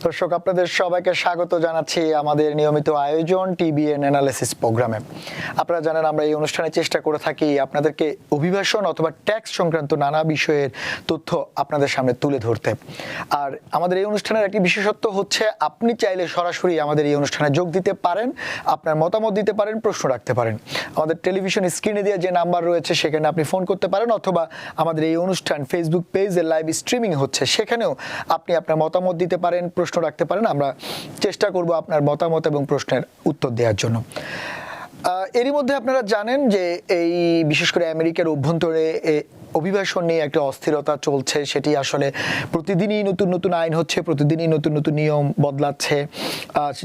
দর্শক আপনাদের সবাইকে স্বাগত জানাচ্ছি আমাদের নিয়মিত আয়োজন টিবিএন অ্যানালিসিস প্রোগ্রামে। আপনারা জানেন আমরা এই অনুষ্ঠানে চেষ্টা করে থাকি আপনাদেরকে অভিবাসন অথবা ট্যাক্স সংক্রান্ত নানা বিষয়ের তথ্য আপনাদের সামনে তুলে ধরতে। আর আমাদের এই অনুষ্ঠানের একটি বিশেষত্ব হচ্ছে আপনি চাইলে সরাসরি আমাদের এই অনুষ্ঠানে যোগ দিতে পারেন, আপনার মতামত দিতে পারেন, প্রশ্ন রাখতে পারেন। আমাদের টেলিভিশন স্ক্রিনে দেওয়া যে নাম্বার রয়েছে সেখানে আপনি ফোন করতে পারেন, অথবা আমাদের এই অনুষ্ঠান ফেসবুক পেজে লাইভ স্ট্রিমিং হচ্ছে সেখানেও আপনি আপনার মতামত দিতে পারেন, প্রশ্ন রাখতে পারেন। আমরা চেষ্টা করব আপনার মতামত এবং প্রশ্নের উত্তর দেওয়ার জন্য। এরই মধ্যে আপনারা জানেন যে এই বিশেষ করে আমেরিকার অভ্যন্তরে অভিবাসন নিয়ে একটা অস্থিরতা চলছে। সেটি আসলে প্রতিদিনই নতুন নতুন আইন হচ্ছে, প্রতিদিনই নতুন নতুন নিয়ম বদলাচ্ছে,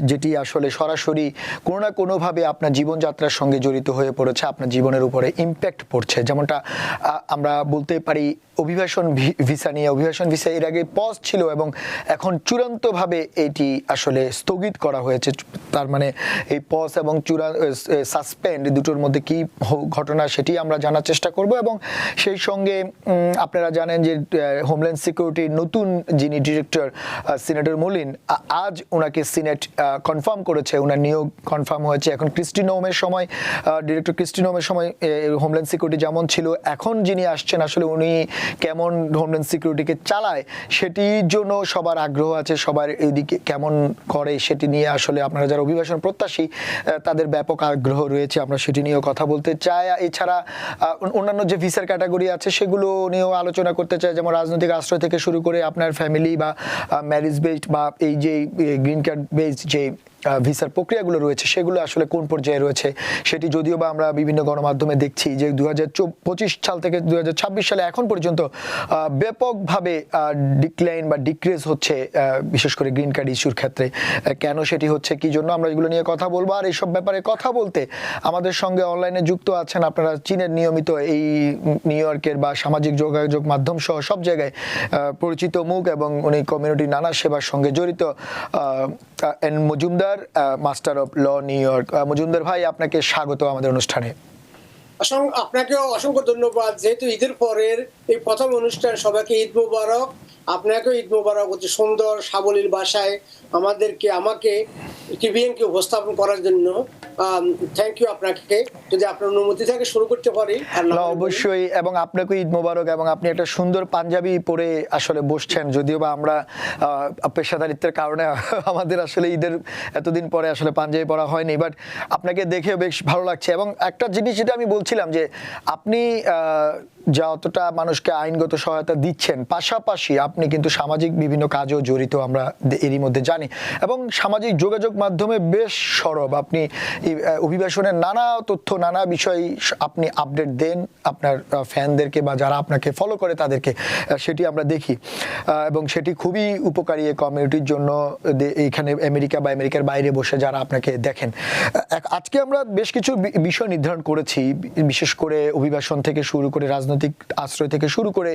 যেটি আসলে সরাসরি কোনো না কোনোভাবে আপনার জীবনযাত্রার সঙ্গে জড়িত হয়ে পড়েছে, আপনার জীবনের উপরে ইম্প্যাক্ট পড়ছে। যেমনটা আমরা বলতে পারি অভিবাসন ভিসা নিয়ে, অভিবাসন ভিসা এর আগে পজ ছিল এবং এখন চূড়ান্তভাবে এটি আসলে স্থগিত করা হয়েছে। তার মানে এই পজ এবং সাসপেন্ড দুটোর মধ্যে কি ঘটনা সেটি আমরা জানার চেষ্টা করব। এবং সেই সঙ্গে আপনারা জানেন যে হোমল্যান্ড সিকিউরিটির নতুন যিনি ডিরেক্টর সিনেটর মুলিন, আজ ওনাকে সিনেট কনফার্ম করেছে, ওনার নিয়োগ কনফার্ম হয়েছে। এখন ক্রিস্টি নোমের সময়, ডিরেক্টর ক্রিস্টি নোমের সময় হোমল্যান্ড সিকিউরিটি যেমন ছিল, এখন যিনি আসছেন আসলে উনি কেমন হোমল্যান্ড সিকিউরিটিকে চালায় সেটির জন্য সবার আগ্রহ আছে, সবার এইদিকে কেমন করে সেটি নিয়ে আসলে আপনারা যারা অভিবাসন প্রত্যাশী তাদের ব্যাপক আগ্রহ রয়েছে, আমরা সেটি নিয়েও কথা বলতে চাই। এছাড়া অন্যান্য যে ভিসার ক্যাটাগরি আছে সেগুলো নিয়েও আলোচনা করতে চাই, যেমন রাজনৈতিক আশ্রয় থেকে শুরু করে আপনার ফ্যামিলি বা ম্যারেজ বেসড বা এই যে গ্রিন কার্ড বেসড যে ভিসার প্রক্রিয়াগুলো রয়েছে সেগুলো আসলে কোন পর্যায়ে রয়েছে সেটি যদিও বা আমরা বিভিন্ন গণমাধ্যমে দেখছি যে 2025 সাল থেকে 2026 সালে এখন পর্যন্ত ব্যাপকভাবে ডিক্লাইন বা ডিক্রিজ হচ্ছে, বিশেষ করে গ্রিন কার্ড ইস্যুর ক্ষেত্রে। কেন সেটি হচ্ছে, কি জন্য, আমরা এগুলো নিয়ে কথা বলবো। আর এইসব ব্যাপারে কথা বলতে আমাদের সঙ্গে অনলাইনে যুক্ত আছেন আপনারা চীনের নিয়মিত এই নিউ ইয়র্কের বা সামাজিক যোগাযোগ মাধ্যম সহ সব জায়গায় পরিচিত মুখ এবং উনি কমিউনিটির নানা সেবার সঙ্গে জড়িত N Majumdar, master of law, New York. Majumdar ভাই, আপনাকে স্বাগত আমাদের অনুষ্ঠানে। আপনাকেও অসংখ্য ধন্যবাদ। যেহেতু ঈদের পরের এই প্রথম অনুষ্ঠান, সবাইকে ঈদ মোবারক। আপনাকেও ঈদ মোবারক। অতি সুন্দর সাবলীল ভাষায় আমাকে টিভিএনকে উপস্থাপন করার জন্য থ্যাংক ইউ আপনাকে। যদি আপনার অনুমতি থাকে শুরু করতে পারি। অবশ্যই, এবং আপনাকে ঈদ মোবারক। এবং আপনি একটা সুন্দর পাঞ্জাবি পরে আসলে বসছেন, যদিও বা আমরা পেশাদারিত্বের কারণে আমাদের আসলে ঈদের এতদিন পরে আসলে পাঞ্জাবি পরা হয়নি, বাট আপনাকে দেখে বেশ ভালো লাগছে। এবং একটা জিনিস যেটা আমি বলছিলাম যে আপনি যতটা মানুষকে আইনগত সহায়তা দিচ্ছেন, পাশাপাশি আপনি কিন্তু সামাজিক বিভিন্ন কাজেও জড়িত, আমরা এরই মধ্যে জানি, এবং সামাজিক যোগাযোগ মাধ্যমে বেশ সরব। আপনি অভিবাসনের নানা তথ্য, নানা বিষয় আপনি আপডেট দেন আপনার ফ্যানদেরকে বা যারা আপনাকে ফলো করে তাদেরকে, সেটি আমরা দেখি এবং সেটি খুবই উপকারী কমিউনিটির জন্য এখানে আমেরিকা বা আমেরিকার বাইরে বসে যারা আপনাকে দেখেন। আজকে আমরা বেশ কিছু বিষয় নির্ধারণ করেছি, বিশেষ করে অভিবাসন থেকে শুরু করে রাজনৈতিক আশ্রয় থেকে শুরু করে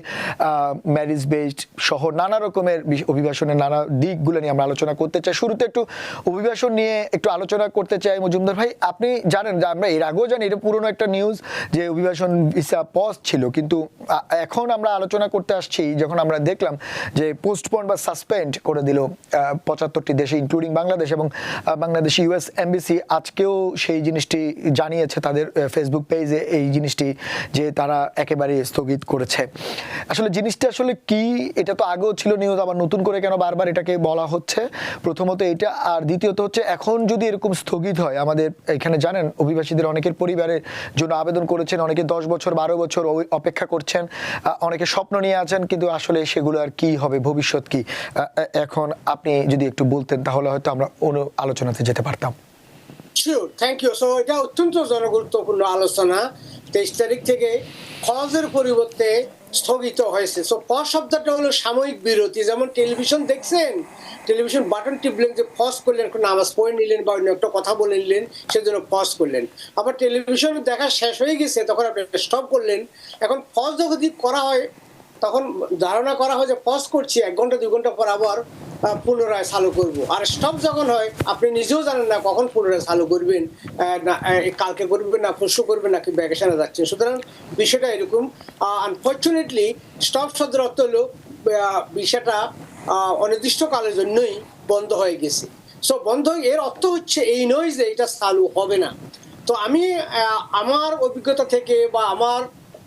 ম্যারেজ বেসড সহ নানা রকমের অভিবাসনের নানা দিকগুলো নিয়ে আমরা আলোচনা করতে চাই। শুরুতে একটু অভিবাসন নিয়ে একটু আলোচনা করতে চাই। মজুমদার ভাই, আপনি জানেন যে আমরা এর আগেও জানি, এটা পুরনো একটা নিউজ যে অভিবাসন ভিসা পজ ছিল, কিন্তু এখন আমরা আলোচনা করতে আসছি যখন আমরা দেখলাম যে পোস্টপোন বা সাসপেন্ড করে দিল 75টি দেশে ইনক্লুডিং বাংলাদেশ, এবং বাংলাদেশ ইউএস এমবিসি আজকেও সেই জিনিসটি জানিয়েছে তাদের ফেসবুক পেজে, এই জিনিসটি যে তারা একেবারে স্থগিত করেছে। আসলে জিনিসটা আসলে কি, এটা তো আগেও ছিল নিউজ, আবার নতুন করে কেন বারবার এটাকে বলা হচ্ছে? প্রথমত এটা, আর দ্বিতীয়ত হচ্ছে এখন যদি এরকম স্থগিত হয়, আমাদের এখানে জানেন অভিবাসীদের অনেকের পরিবারের জন্য আবেদন করেছেন, অনেকে 10 বছর 12 বছর অপেক্ষা করছেন, অনেকে স্বপ্ন নিয়ে আছেন, কিন্তু আসলে সেগুলো আর কি হবে, ভবিষ্যৎ কি? এখন আপনি যদি একটু বলতেন তাহলে হয়তো আমরা অন্য আলোচনাতে যেতে পারতাম। Sure, thank you. সো এটা অত্যন্ত জনগুরুত্বপূর্ণ আলোচনা। 23 তারিখ থেকে পজের পরিবর্তে স্থগিত হয়েছে। সো পজ শব্দটা হলো সাময়িক বিরতি। যেমন টেলিভিশন দেখছেন, টেলিভিশন বাটন টিপলেন, যে পজ করলেন, একটু নামাজ পড়ে নিলেন বা অন্য একটা কথা বলে নিলেন, সেজন্য পজ করলেন। আবার টেলিভিশন দেখা শেষ হয়ে গেছে, তখন আপনি স্টপ করলেন। এখন পজ যদি করা হয়, তখন ধারণা করা হয় যে পজ করছি, 1 ঘন্টা 2 ঘন্টা পর আবার পুনরায় চালু করব। আর স্টপ যখন হয়, আপনি নিজেও জানেন না কখন পুনরায় চালু করবেন, না কালকে করবেন, না পরশু করবেন, নাকি ভ্যাকেশনে যাচ্ছেন। সুতরাং বিষয়টা এরকম। আনফর্চুনেটলি স্টপ শব্দের অর্থ হলো ভিসাটা অনির্দিষ্টকালের জন্যই বন্ধ হয়ে গেছে। সো বন্ধ এর অর্থ হচ্ছে এই নয় যে এটা চালু হবে না। তো আমি আমার অভিজ্ঞতা থেকে বা আমার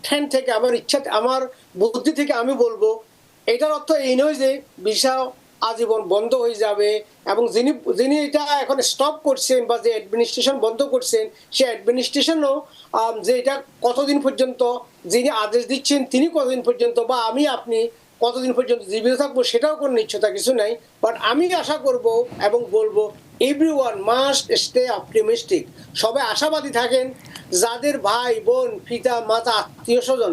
ঠ্যান থেকে, আমার ইচ্ছা, আমার বুদ্ধি থেকে আমি বলবো এটার অর্থ এই নয় যে ভিসা আজীবন বন্ধ হয়ে যাবে, এবং যিনি এটা এখন স্টপ করছেন বা যে অ্যাডমিনিস্ট্রেশন বন্ধ করছেন, সে অ্যাডমিনিস্ট্রেশনও যে এটা কতদিন পর্যন্ত, যিনি আদেশ দিচ্ছেন তিনি কতদিন পর্যন্ত বা আমি আপনি কতদিন পর্যন্ত জীবিত থাকবো সেটাও কোনো নিশ্চয়তা কিছু নাই। বাট আমি আশা করব এবং বলবো এভরিওয়ান মাস্ট স্টে অপটিমিস্টিক। সবাই আশাবাদী থাকেন। যাদের ভাই বোন পিতা মাতা আত্মীয় স্বজন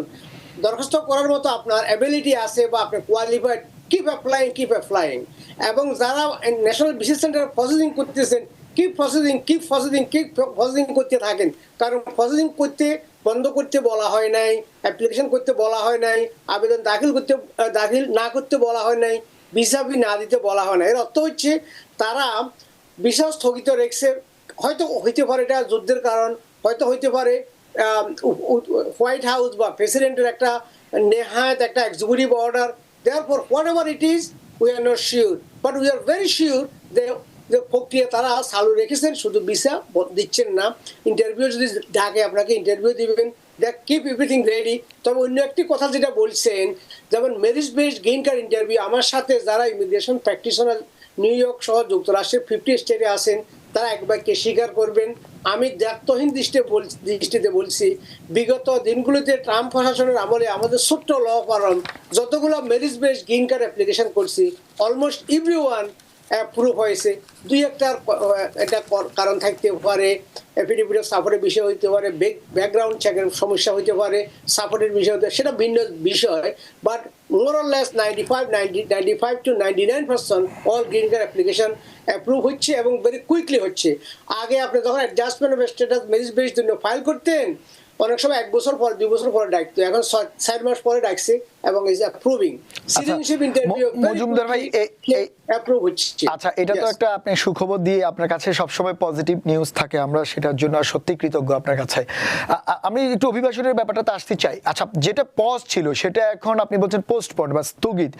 দরখাস্ত করার মতো আপনার অ্যাবিলিটি আছে বা আপনি কোয়ালিফাইড, কিপ অ্যাপ্লাইং। এবং যারা ন্যাশনাল ভিসা সেন্টারে প্রসেসিং করতেছেন, কিপ প্রসেসিং করতে থাকেন। কারণ প্রসেসিং করতে বন্ধ করতে বলা হয় নাই, অ্যাপ্লিকেশন করতে বলা হয় নাই, আবেদন দাখিল না করতে বলা হয় নাই, ভিসা ফি না দিতে বলা হয় না। এর অর্থ হচ্ছে তারা ভিসা স্থগিত রেখেছে। হয়তো হইতে পারে এটা যুদ্ধের কারণ, হয়তো হইতে পারে হোয়াইট হাউস বা প্রেসিডেন্টের একটা নেহাত একটা executive order. Therefore, whatever it is, we are not sure, but we are very sure যে প্রক্রিয়া তারা চালু রেখেছেন, শুধু ভিসা দিচ্ছেন না। ইন্টারভিউ যদি ডাকে আপনাকে ইন্টারভিউ দিবেন, দেখ কিপ এভরিথিং রেডি। তবে অন্য একটি কথা যেটা বলছেন, যেমন merit based green card interview, আমার সাথে যারা ইমিগ্রেশন প্র্যাকটিশনার নিউ ইয়র্ক সহ যুক্তরাষ্ট্রের 50 স্টেটে আছেন, তারা একবারকে স্বীকার করবেন। আমি দায়িত্বহীন দৃষ্টিতে বলছি, বিগত দিনগুলোতে ট্রাম্প প্রশাসনের আমলে আমাদের ছোট্ট ল ফার্ম যতগুলো merit based green card application করছি, অলমোস্ট এভরিওয়ান অ্যাপ্রুভ হয়েছে। দুই একটার একটা কারণ থাকতে পারে, এফিডেভিট অফ সাপোর্টের বিষয় হইতে পারে, ব্যাকগ্রাউন্ড চেকের সমস্যা হইতে পারে, সাপোর্টের বিষয় হতে, সেটা ভিন্ন বিষয়। But more or less 95 to 99% all green card application approve হচ্ছে এবং ভেরি কুইকলি হচ্ছে। আগে আপনি যখন adjustment of status merit based জন্য ফাইল করতেন, অনেক সময় 1 বছর পর 2 বছর পরে ডাকতো, এখন 4 মাস পরে ডাকছে এবং is approving. Citizenship interview Majumdar ভাই অ্যাপ্রুভ হচ্ছে। আচ্ছা, এটা তো একটা আপনি সুখবর দিয়ে আপনার কাছে সবসময় পজিটিভ নিউজ থাকে, আমরা সেটার জন্য সত্যি কৃতজ্ঞ আপনার কাছে। আমি একটু অভিবাসনের ব্যাপারটাতে আসতে চাই। আচ্ছা, যেটা পজ ছিল সেটা এখন আপনি বলছেন পোস্টপন্ড বা স্থগিত,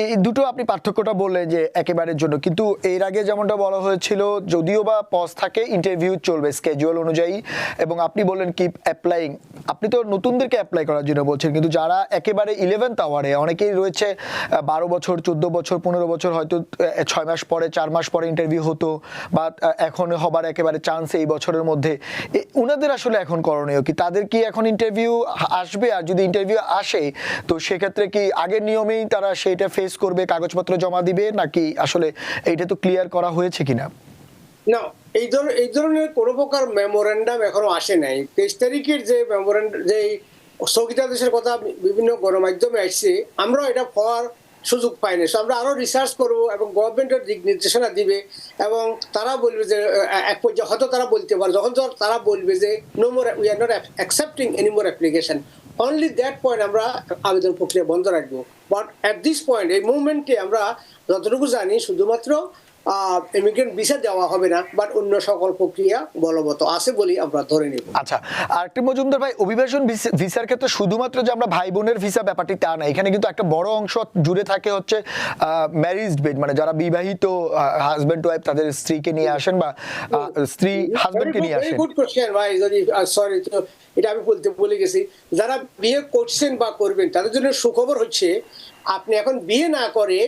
এই দুটো আপনি পার্থক্যটা বললেন যে একেবারের জন্য, কিন্তু এর আগে যেমনটা বলা হয়েছিল যদিও বা পজ থাকে ইন্টারভিউ চলবে স্কেজুয়াল অনুযায়ী, এবং আপনি বললেন কিপ অ্যাপ্লাইং। আপনি তো নতুনদেরকে অ্যাপ্লাই করার জন্য বলছেন, কিন্তু যারা একেবারে 11th আওয়ারে অনেকেই রয়েছে 12 বছর 14 বছর 15 বছর, হয়তো 6 মাস পরে 4 মাস পরে ইন্টারভিউ হতো বা এখন হবার একেবারে চান্স এই বছরের মধ্যে, উনাদের আসলে এখন করণীয় কি? তাদের কি এখন ইন্টারভিউ আসবে? আর যদি ইন্টারভিউ আসে তো সেক্ষেত্রে কি আগের নিয়মেই তারা সেইটা ফেস করবে, কাগজপত্র জমা দিবে, নাকি আসলে এইটা তো ক্লিয়ার করা হয়েছে কিনা? না, এই ধরনের কোনো প্রকার মেমোরেন্ডাম এখনো আসে নাই। 23 তারিখের যে মেমোরেন্ডাম, যে স্থগিতাদেশের কথা বিভিন্ন গণমাধ্যমে আসছে, আমরা এটা পাওয়ার সুযোগ পাইনি। সো আমরা আরো রিসার্চ করব এবং গভর্নমেন্টের দিক নির্দেশনা দিবে, এবং তারা বলবে যে এক পর্যায়ে হয়তো তারা বলতে পারে, যখন তারা বলবে যে no more, we are not accepting any more application, only that point আমরা আবেদন প্রক্রিয়া বন্ধ রাখবো। বাট অ্যাট দিস পয়েন্ট, এই মুভমেন্টে আমরা যতটুকু জানি শুধুমাত্র ইমিগ্রেন্ট ভিসা দেওয়া হবে না, বাট অন্য সকল প্রক্রিয়া বলবৎ আছে বলেই আমরা ধরে নেব। আচ্ছা, আর একটি মজুমদার ভাই, অভিবাসন ভিসার ক্ষেত্রে শুধুমাত্র যে আমরা ভাই বোনের ভিসা ব্যাপারটি তা না, এখানে কিন্তু একটা বড় অংশ জুড়ে থাকে হচ্ছে ম্যারিজড বেড, মানে যারা বিবাহিত হাজবেন্ড ওয়াইফ তাদের স্ত্রীকে নিয়ে আসেন বা স্ত্রী হাজবেন্ডকে নিয়ে আসেন। গুড কোশ্চেন ভাই, যদি সরি তো এটা আমি বলতে ভুলে গেছি। যারা বিয়ে করছেন বা করবেন তাদের জন্য সুখবর হচ্ছে, আপনি এখন বিয়ে না করে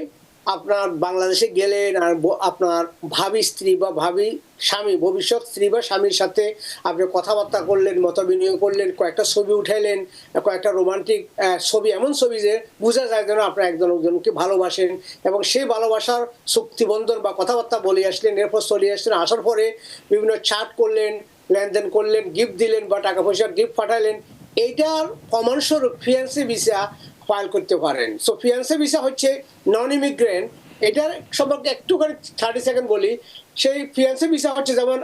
আপনার বাংলাদেশে গেলেন আর আপনার ভাবি স্ত্রী বা ভাবি স্বামী, ভবিষ্যৎ স্ত্রী বা স্বামীর সাথে আপনি কথাবার্তা করলেন, মত বিনিময় করলেন, কয়েকটা ছবি উঠাইলেন, কয়েকটা রোমান্টিক ছবি, এমন ছবি যে বোঝা যায় যেন আপনার একজন একজনকে ভালোবাসেন, এবং সেই ভালোবাসার চুক্তিবন্ধন বা কথাবার্তা বলে আসলেন, এরপর চলে আসলেন, আসার পরে বিভিন্ন চাট করলেন, লেনদেন করলেন, গিফট দিলেন বা টাকা পয়সার গিফট পাঠালেন। এইটার প্রমাণস্বরূপ ফিয়ান্সি ভিসা ফাইল করতে পারেন। সো ফিয়ান্সি ভিসা হচ্ছে নন ইমিগ্রেন্ট। এটার সম্পর্কে একটুখানি 30 সেকেন্ড বলি। সেই ফিয়ান্সি ভিসা হচ্ছে যেমন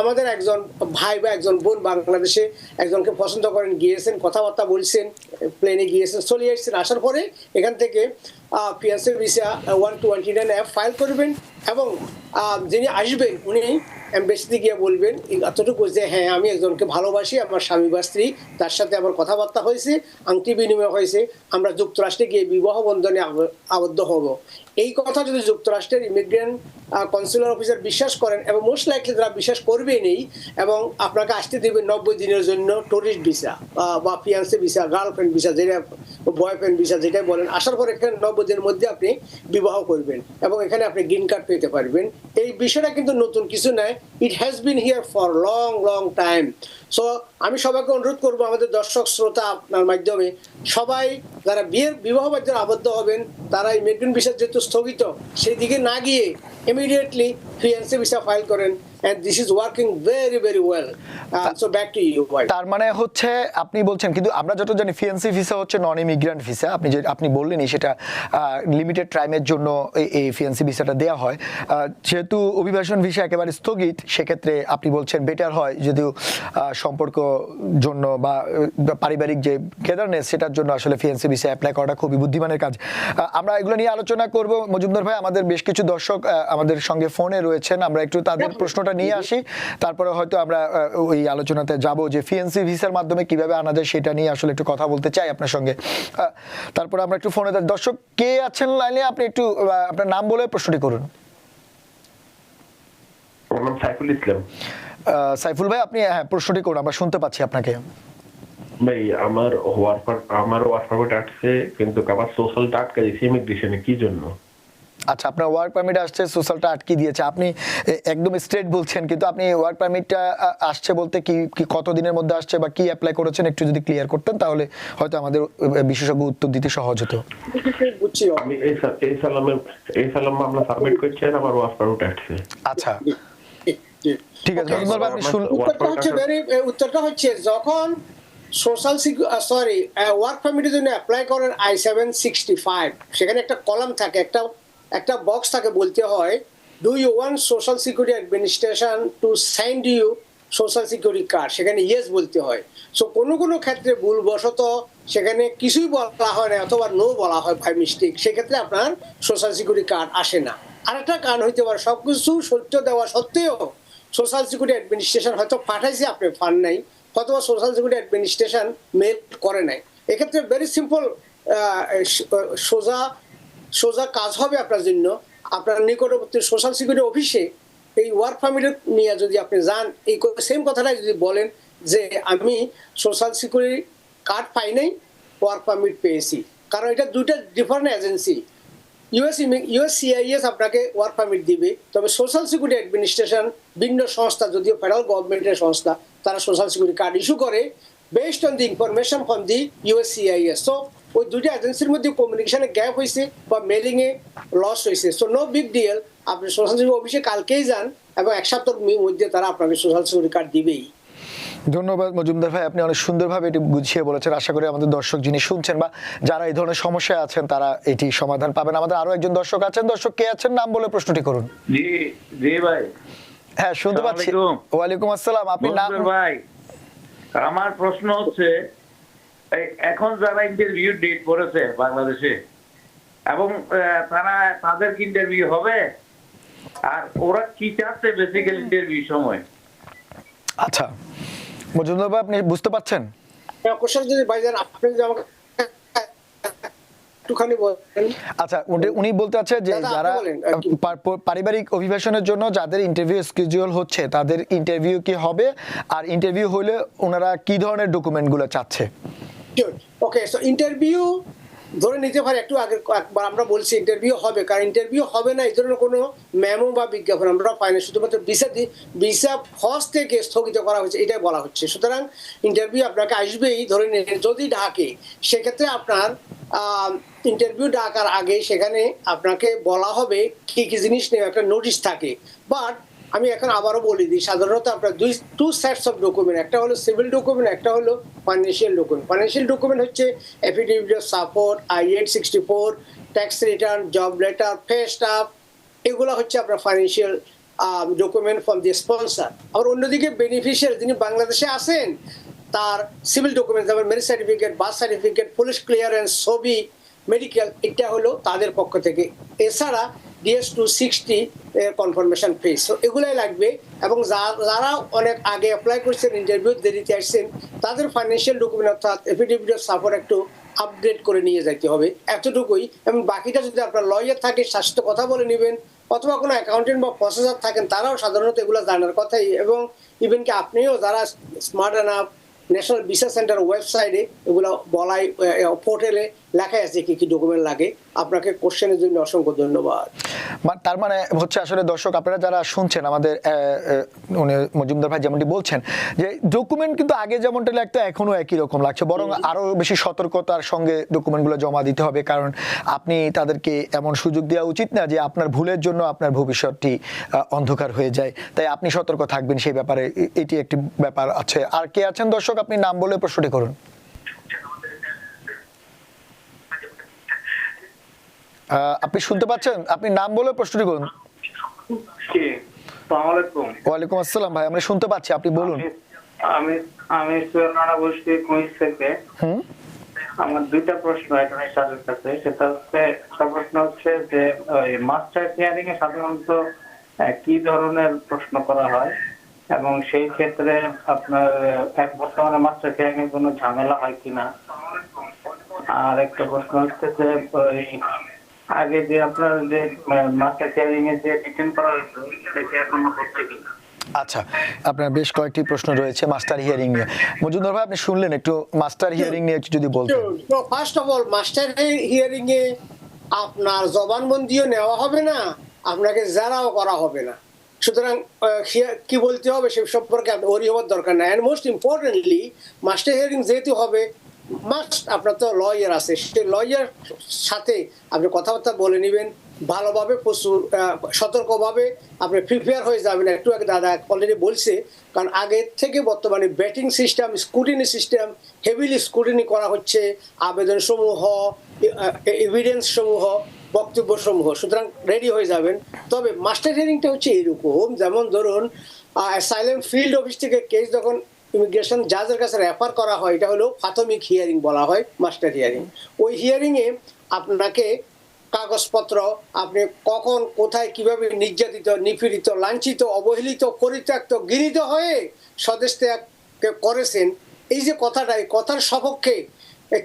আমাদের একজন ভাই বা একজন বোন বাংলাদেশে একজনকে পছন্দ করেন, গিয়েছেন, কথাবার্তা বলছেন, প্লেনে গিয়েছেন, চলে এসেছেন, আসার পরে এখান থেকে ফিয়ান্সি ভিসা 129F ফাইল করবেন, এবং যিনি আসবেন উনি এমবেসিতে গিয়ে বলবেন এতটুকু যে হ্যাঁ আমি একজনকে ভালোবাসি, আমার স্বামী বা স্ত্রী, তার সাথে আমার কথাবার্তা হয়েছে, আংটি বিনিময় হয়েছে, আমরা যুক্তরাষ্ট্রে গিয়ে বিবাহ বন্ধনে আবদ্ধ হব। এই কথা যদি যুক্তরাষ্ট্রের ইমিগ্রেন্ট কনসুলার অফিসার বিশ্বাস করেন, এবং মোস্ট লাইকলি তারা বিশ্বাস করবে নেই, এবং আপনাকে আসতে দেবে 90 দিনের জন্য টুরিস্ট ভিসা বা ফিয়ান্সে ভিসা, গার্লফ্রেন্ড ভিসা, যেটা বয়ফ্রেন্ড ভিসা যেটাই বলেন, আসার পর এখানে 90 দিনের মধ্যে আপনি বিবাহ করবেন এবং এখানে আপনি গ্রিন কার্ড পেতে পারবেন। এই বিষয়টা কিন্তু নতুন কিছু নয়, it has been here for long long time. So আমি সবাইকে অনুরোধ করবো, আমাদের দর্শক শ্রোতা আপনার মাধ্যমে, সবাই যারা বিবাহ বাধ্যে আবদ্ধ হবেন তারা ইমিগ্রেন্ট ভিসা যেহেতু স্থগিত, সেই দিকে না গিয়ে ইমিডিয়েটলি ফিয়ান্সে ভিসা ফাইল করেন, and this is working very very well. So back to you. তার মানে হচ্ছে আপনি বলছেন, কিন্তু আমরা যত জানি ফিয়ান্সি ভিসা হচ্ছে নন ইমিগ্রেন্ট ভিসা, আপনি বললেনই সেটা লিমিটেড টাইমের জন্য এই ফিয়ান্সি ভিসাটা দেওয়া হয়। যেহেতু অভিবাসন ভিসা একেবারে স্থগিত, সেক্ষেত্রে আপনি বলছেন বেটার হয় যদিও সম্পর্ক জন্য বা পারিবারিক যে কেদারনেস সেটার জন্য আসলে ফিয়ান্সি ভিসা অ্যাপ্লাই করাটা খুবই বুদ্ধিমানের কাজ। আমরা এগুলো নিয়ে আলোচনা করব মজুমদার ভাই। আমাদের বেশ কিছু দর্শক আমাদের সঙ্গে ফোনে রয়েছেন, আমরা একটু তাদের প্রশ্নটা নিয়ে আসি, তারপরে হয়তো আমরা ওই আলোচনাতে যাব যে ফিএনসি ভিসার মাধ্যমে কিভাবে আনা যায় সেটা নিয়ে আসলে একটু কথা বলতে চাই আপনার সঙ্গে। তারপরে আমরা একটু ফোনে, দর্শক কে আছেন লাইনে, আপনি একটু আপনার নাম বলে প্রশ্নটি করুন। সাইফুল ইসলাম। সাইফুল ভাই আপনি প্রশ্নটি করুন, আমরা শুনতে পাচ্ছি আপনাকে। ভাই আমার ওয়ার্ক পারমিট আসছে, কিন্তু আমার সোশ্যালটা আটকে দিয়েছে ইমিগ্রেশনে, কি জন্য? আচ্ছা, আপনার ওয়ার্ক পারমিট আসছে, সোশ্যালটা আটকে দিয়েছে, আপনি একদম স্ট্রেট বলছেন, কিন্তু আপনি ওয়ার্ক পারমিটটা আসছে বলতে কি কত দিনের মধ্যে আসছে বা কি অ্যাপ্লাই করেছেন একটু যদি ক্লিয়ার করতেন তাহলে হয়তো আমাদের বিশেষজ্ঞ উত্তর দিতে সহজ হতো। আমি এই সালাম মামলা সাবমিট করছি আর আমার ওয়ার্ক পারমিট আসছে। আচ্ছা ঠিক আছে, আপনি শুনুন। উত্তরটা হচ্ছে যখন সোশ্যাল ওয়ার্ক পারমিটের জন্য অ্যাপ্লাই করেন I-765, সেখানে একটা কলাম থাকে, একটা বক্স থাকে, বলতে হয় do you want social security administration to send you social security card, সেখানে ইয়েস বলতে হয়। সো কোনো ক্ষেত্রে ভুলবশত সেখানে কিছুই বলা হয় না অথবা নো বলা হয় বাই মিস্টেক, সেক্ষেত্রে আপনার সোশ্যাল সিকিউরিটি কার্ড আসে না। আরেকটা কারণ হইতে পারে সবকিছু সত্য দেওয়া সত্ত্বেও সোশ্যাল সিকিউরিটি অ্যাডমিনিস্ট্রেশন হয়তো পাঠাইছে, আপনি পান নাই, অথবা সোশ্যাল সিকিউরিটি অ্যাডমিনিস্ট্রেশন মেল করে নাই। এক্ষেত্রে ভেরি সিম্পল, সোজা কাজ হবে আপনার জন্য, আপনার নিকটবর্তী সোশ্যাল সিকিউরিটি অফিসে এই ওয়ার্ক পারমিট নিয়ে যদি আপনি যান, এই সেম কথাটাই যদি বলেন যে আমি সোশ্যাল সিকিউরিটি কার্ড পাই নাই, ওয়ার্ক পারমিট পেয়েছি, কারণ এটা দুইটা ডিফারেন্ট এজেন্সি। USCIS আপনাকে ওয়ার্ক পারমিট দিবে, তবে সোশ্যাল সিকিউরিটি অ্যাডমিনিস্ট্রেশন ভিন্ন সংস্থা, যদিও ফেডারেল গভর্নমেন্টের সংস্থা, তারা সোশ্যাল সিকিউরিটি কার্ড ইস্যু করে based on the information from the USCIS। So ওই দুইটা এজেন্সির মধ্যে কমিউনিকেশনে গ্যাপ হয়েছে বা মেলিংয়ে লস হয়েছে। সো নো বিগ ডিল, আপনি সোশ্যাল সিকিউরিটি অফিসে কালকেই যান এবং এক সপ্তাহের মধ্যে তারা আপনাকে সোশ্যাল সিকিউরিটি কার্ড দিবেই। ধন্যবাদ মজুমদার ভাই, আপনি অনেক সুন্দরভাবে এটি বুঝিয়ে বলেছেন। আশা করি আমাদের দর্শক যিনি শুনছেন বা যারা এই ধরনের সমস্যায় আছেন তারা এটি সমাধান পাবেন। আমাদের আরো একজন দর্শক আছেন, দর্শক কে আছেন নাম বলে প্রশ্নটি করুন। জি জি ভাই, হ্যাঁ শুনতে পাচ্ছি। ওয়ালাইকুম আসসালাম, আপনি নাম? ভাই আমার প্রশ্ন হচ্ছে, এখন যারা ইন্টারভিউ ডেট করেছে বাংলাদেশে এবং তাদের কি ইন্টারভিউ হবে, আর ওরা কি চাচ্ছে বেসিক্যালি ইন্টারভিউ সময়? আচ্ছা মজুমদার ভাই আপনি বুঝতে পারছেন? কোশ্চেন যদি ভাইজান আপনি যদি আমাকে একটুখানি বলেন। আচ্ছা উনি বলতে আছে যে যারা পারিবারিক অভিবাসনের জন্য যাদের ইন্টারভিউ স্কেডিউল হচ্ছে তাদের ইন্টারভিউ কি হবে, আর ইন্টারভিউ হলে ওনারা কি ধরনের ডকুমেন্টগুলো চাচ্ছে? ওকে, সো ইন্টারভিউ ধরে নিতে পারে, একটু আগে একবার আমরা বলছি ইন্টারভিউ হবে, কারণ ইন্টারভিউ হবে না এই ধরনের কোনো মেমো বা বিজ্ঞাপন আমরা পাই না, শুধুমাত্র ভিসা ফার্স্ট থেকে স্থগিত করা হয়েছে এটাই বলা হচ্ছে। সুতরাং ইন্টারভিউ আপনাকে আসবেই, ধরে নিন যদি ডাকে, সেক্ষেত্রে আপনার ইন্টারভিউ ডাকার আগে সেখানে আপনাকে বলা হবে কি কি জিনিস নিয়ে একটা নোটিশ থাকে। বাট আমি এখন আবারও বলে দিই, সাধারণত আপনার টু সেটস অফ ডকুমেন্ট, একটা হলো সিভিল ডকুমেন্ট, একটা হলো ফাইন্যান্সিয়াল ডকুমেন্ট। ফাইন্যান্সিয়াল ডকুমেন্ট হচ্ছে affidavit of support, I-864, tax return, job letter, pay stuff, এগুলো হচ্ছে আপনার financial document from the sponsor. আর অন্যদিকে বেনিফিশিয়ারি যিনি বাংলাদেশে আসেন তার সিভিল ডকুমেন্ট, যেমন marriage certificate, birth certificate, police clearance, ছবি, মেডিকেল, এটা হলো তাদের পক্ষ থেকে। এছাড়া DS-260 কনফার্মেশন ফিস। সো এগুলাই লাগবে। এবং যারা অনেক আগে অ্যাপ্লাই করছেন, ইন্টারভিউ দেরিতে আসছেন, তাদের ফাইন্যান্সিয়াল ডকুমেন্ট অর্থাৎ এফিডেভিট অফ সাপোর্ট একটু আপডেট করে নিয়ে যেতে হবে, এতটুকুই। এবং বাকিটা যদি আপনার লয়ার থাকে তার সাথে কথা বলে নেবেন, অথবা কোনো অ্যাকাউন্টেন্ট বা প্রসেসর থাকেন, তারাও সাধারণত এগুলো জানার কথাই। এবং ইভেন কি আপনিও যারা smart enough, national visa centre ওয়েবসাইটে এগুলো বলাই, পোর্টালে লেখা আছে কি কি ডকুমেন্ট লাগে। আপনাকে কোশ্চেনের জন্য অসংখ্য ধন্যবাদ। তার মানে হচ্ছে আসলে দর্শক আপনারা যারা শুনছেন আমাদের উনি মজুমদার ভাই যেমনটি বলছেন যে ডকুমেন্ট কিন্তু আগে যেমনটা লাগতো এখনো একই রকম লাগছে, বরং আরো বেশি সতর্কতার সঙ্গে ডকুমেন্টগুলো জমা দিতে হবে, কারণ আপনি তাদেরকে এমন সুযোগ দেওয়া উচিত না যে আপনার ভুলের জন্য আপনার ভবিষ্যৎটি অন্ধকার হয়ে যায়। তাই আপনি সতর্ক থাকবেন সেই ব্যাপারে, এটি একটি ব্যাপার আছে। আর কে আছেন দর্শক, আপনি নাম বলে প্রশ্নটি করুন। আপনি শুনতে পাচ্ছেন? আপনি নাম বলে প্রশ্নটি করুন। ওয়ালাইকুম আসসালাম ভাই, আমরা শুনতে পাচ্ছি, আপনি বলুন। আমি সুরেন্দ্রনাথ বসছি কুইন্স থেকে। আমার দুইটা প্রশ্ন এখানে স্যারের কাছে। সেটা হচ্ছে, একটা প্রশ্ন হচ্ছে যে মাস্টার হিয়ারিং এ সাধারণত কি ধরনের প্রশ্ন করা হয়, এবং সেই ক্ষেত্রে আপনার বর্তমানে মাস্টার হিয়ারিং এর কোনো ঝামেলা হয় কিনা। আর একটা প্রশ্ন হচ্ছে যে আগে যে আপনার যে মাস্টার হিয়ারিং এ যে ডিটেন করা হয়েছে সেটা এখনো হচ্ছে কিনা। আচ্ছা, আপনার বেশ কয়েকটি প্রশ্ন রয়েছে মাস্টার হিয়ারিং নিয়ে। মজুমদার ভাই আপনি শুনলেন, একটু মাস্টার হিয়ারিং নিয়ে একটু যদি বলতেন। First of all, master hearing এ আপনার জবানবন্দিও নেওয়া হবে না, আপনাকে জেরাও করা হবে না। সুতরাং কি বলতে হবে সে সম্পর্কে আপনি ওরি হওয়ার দরকার নাই। And most importantly, master hearing যেহেতু হবে, মাস্ট আপনার তো লয়ার আছে, সেই লয়ার সাথে আপনি কথাবার্তা বলে নেবেন ভালোভাবে, প্রচুর সতর্কভাবে আপনি প্রিপেয়ার হয়ে যাবেন। একটু আগে দাদা অলরেডি বলছে, কারণ আগে থেকে বর্তমানে batting system, scrutiny system heavily scrutiny করা হচ্ছে, আবেদন সমূহ, এভিডেন্স সমূহ, বক্তব্য সমূহ। সুতরাং রেডি হয়ে যাবেন। তবে মাস্টার হিয়ারিংটা হচ্ছে এরকম, যেমন ধরুন অ্যাসাইলাম ফিল্ড অফিস থেকে কেস যখন ইমিগ্রেশন জাজের কাছে রেফার করা হয়, এটা হলো প্রাথমিক হিয়ারিং বলা হয়, মাস্টার হিয়ারিং। ওই হিয়ারিংয়ে আপনাকে কাগজপত্র, আপনি কখন কোথায় কিভাবে নির্যাতিত, নিপীড়িত, লাঞ্ছিত, অবহেলিত, পরিত্যক্ত, গৃহীত হয়ে স্বদেশ ত্যাগ করেছেন, এই যে কথাটা, এই কথার সপক্ষে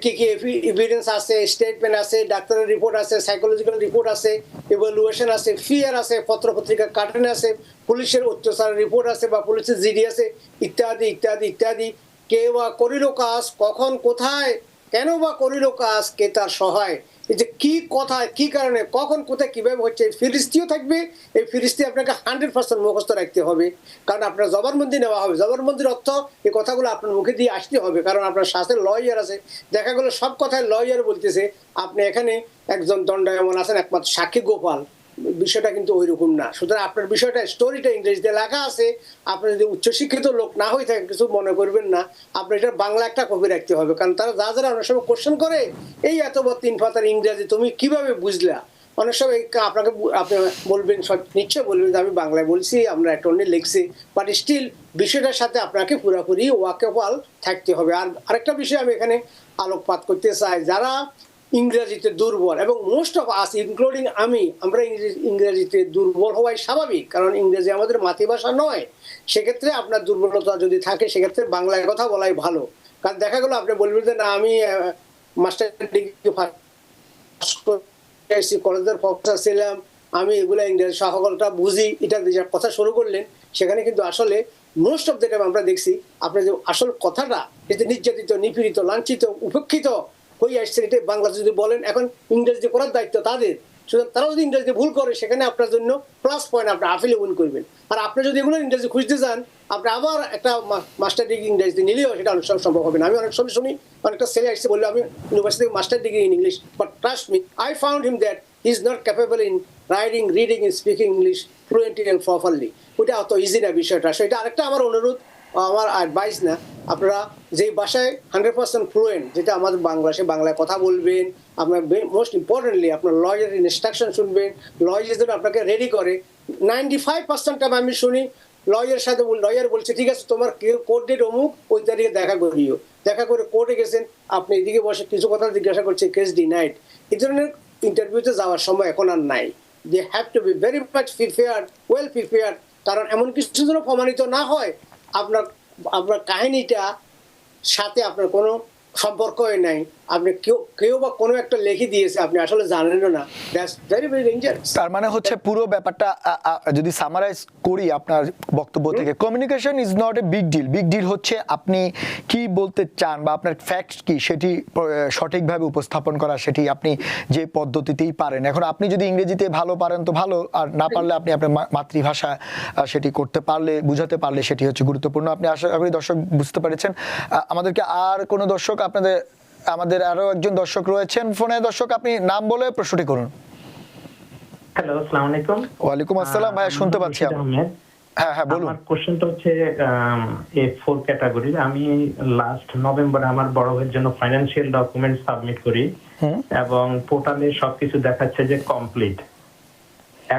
কি কি এভিডেন্স আছে, স্টেটমেন্ট আছে, ডাক্তারের রিপোর্ট আছে, সাইকোলজিক্যাল রিপোর্ট আছে, ইভ্যালুয়েশন আছে, ফিয়ার আছে, পত্রপত্রিকার কাটন আছে, পুলিশের অত্যাচারের রিপোর্ট আছে বা পুলিশের জিডি আছে, ইত্যাদি ইত্যাদি ইত্যাদি। কে বা করিল কাজ, কখন কোথায়, কেন বা করিল কাজ, কে তার সহায়, এই যে কি কথা, কি কারণে, কখন কোথায় কিভাবে হচ্ছে, ফিরিস্তিও থাকবে। এই ফিরিস্তি আপনাকে 100% মুখস্থ রাখতে হবে, কারণ আপনার জবানবন্দি নেওয়া হবে। জবানবন্দির অর্থ এই কথাগুলো আপনার মুখে দিয়ে আসতে হবে, কারণ আপনার সাথে লয়ার আছে। দেখা গেলো সব কথায় লয়ার বলতেছে, আপনি এখানে একজন দণ্ডায়মান আছেন একমাত্র সাক্ষী গোপাল, বিষয়টা কিন্তু ওই রকম না। সুতরাং আপনার বিষয়টা, স্টোরিটা ইংরেজিতে লেখা আছে। আপনি যদি উচ্চশিক্ষিত লোক না হয়ে থাকে, কিছু মনে করবেন না, আপনি এটা বাংলা একটা কপি রাখতে হবে, কারণ তারা যারা অনেক সময় কোশ্চেন করে, এই এত বড় 3 পাতার ইংরেজি তুমি কিভাবে বুঝলা। অনেক সময় আপনাকে আপনি বলবেন, নিশ্চয় বলবেন যে আমি বাংলায় বলছি, আমরা অ্যাটর্নি লিখছি, বাট স্টিল বিষয়টার সাথে আপনাকে পুরোপুরি ওয়াকেবল থাকতে হবে। আর আরেকটা বিষয় আমি এখানে আলোকপাত করতে চাই, যারা ইংরেজিতে দুর্বল, এবং মোস্ট অফ আস ইনক্লুডিং আমরা ইংরেজিতে দুর্বল হওয়াই স্বাভাবিক, কারণ ইংরেজি আমাদের মাতৃভাষা নয়। সেক্ষেত্রে আপনার দুর্বলতা যদি থাকে, সেক্ষেত্রে বাংলায় কথা বলাই ভালো। কারণ দেখা গেলো আপনি বলবেন যে না, আমি মাস্টার ডিগ্রি কলেজের প্রফেসর ছিলাম, আমি এগুলো ইংরেজি সকলটা বুঝি, এটা যে কথা শুরু করলেন, সেখানে কিন্তু আসলে মোস্ট অফ দ্য টাইম আমরা দেখছি আপনি যে আসল কথাটা, এতে নির্যাতিত, নিপীড়িত, লাঞ্ছিত, উপেক্ষিত হয়ে আসছে, এটা বাংলা যদি বলেন, এখন ইংরেজি করার দায়িত্ব তাদের। সুতরাং তারাও যদি ইংরেজি ভুল করে, সেখানে আপনার জন্য প্লাস পয়েন্ট, আপনি আপিলে উইন করবেন। আর আপনি যদি এগুলো ইংরেজি খুঁজতে চান, আপনি আবার একটা মাস্টার ডিগ্রি ইংরেজিতে নিলেও সেটা অনেক সময় সম্ভব হবে না। আমি অনেক সময় শুনি, অনেকটা ছেলে আসছে বললো আমি ইউনিভার্সিটি থেকে master degree in English, but trust me, I found him that he is not capable in writing, reading, speaking English fluently and properly. ওইটা অত ইজি না বিষয়টা। সেটা আরেকটা আমার অনুরোধ, আমার অ্যাডভাইস না, আপনারা যেই ভাষায় 100% ফ্লুয়েন্ট, যেটা আমাদের বাংলা, সে বাংলায় কথা বলবেন। আপনার মোস্ট ইম্পর্টেন্টলি আপনার লয়ারের ইনস্ট্রাকশন শুনবেন, লয়ার যেন আপনাকে রেডি করে। 95% টাইম আমি শুনি লয়ারের সাথে, লয়ার বলছে ঠিক আছে তোমার কোর্ট ডেট অমুক, ওই তারিখে দেখা করিও। দেখা করে কোর্টে গেছেন, আপনি এদিকে বসে কিছু কথা জিজ্ঞাসা করছে, কেস ডিনাইড। এই ধরনের ইন্টারভিউতে যাওয়ার সময় এখন আর নাই। They have to be very much prepared, well prepared, কারণ এমন কিছু যেন প্রমাণিত না হয় আপনার আপনার কাহিনীটা সাথে আপনার কোনো সম্পর্কই নাই, আপনি কেউ বা কোনো একটা লিখে দিয়েছে, আপনি আসলে জানেনও না, দ্যাটস ভেরি ভেরি ডেঞ্জারাস। তার মানে হচ্ছে পুরো ব্যাপারটা যদি সামারাইজ করি আপনার বক্তব্য থেকে, communication is not a big deal. Big deal হচ্ছে আপনি কি বলতে চান বা আপনার ফ্যাক্ট কি সেটি সঠিকভাবে উপস্থাপন করা, সেটি আপনি যে পদ্ধতিতেই পারেন। এখন আপনি যদি ইংরেজিতে ভালো পারেন তো ভালো, আর না পারলে আপনি আপনার মাতৃভাষা সেটি করতে পারলে, বুঝাতে পারলে সেটি হচ্ছে গুরুত্বপূর্ণ। আপনি আশা করি দর্শক বুঝতে পেরেছেন। আমাদেরকে আর কোনো দর্শক, আমাদের আরো একজন দর্শক রয়েছেন ফোনে। দর্শক, আপনি নাম বলে প্রশ্নটি করুন। হ্যালো, আসসালামু আলাইকুম। ওয়ালাইকুম আসসালাম ভাই, শুনতে পাচ্ছি। হ্যাঁ হ্যাঁ বলুন। আমার কোশ্চেনটা হচ্ছে A4 ক্যাটাগরির। আমি লাস্ট নভেম্বরে আমার বড় ভাইয়ের জন্য ফাইনান্সিয়াল ডকুমেন্ট সাবমিট করি এবং পোর্টালে সবকিছু দেখাচ্ছে যে কমপ্লিট।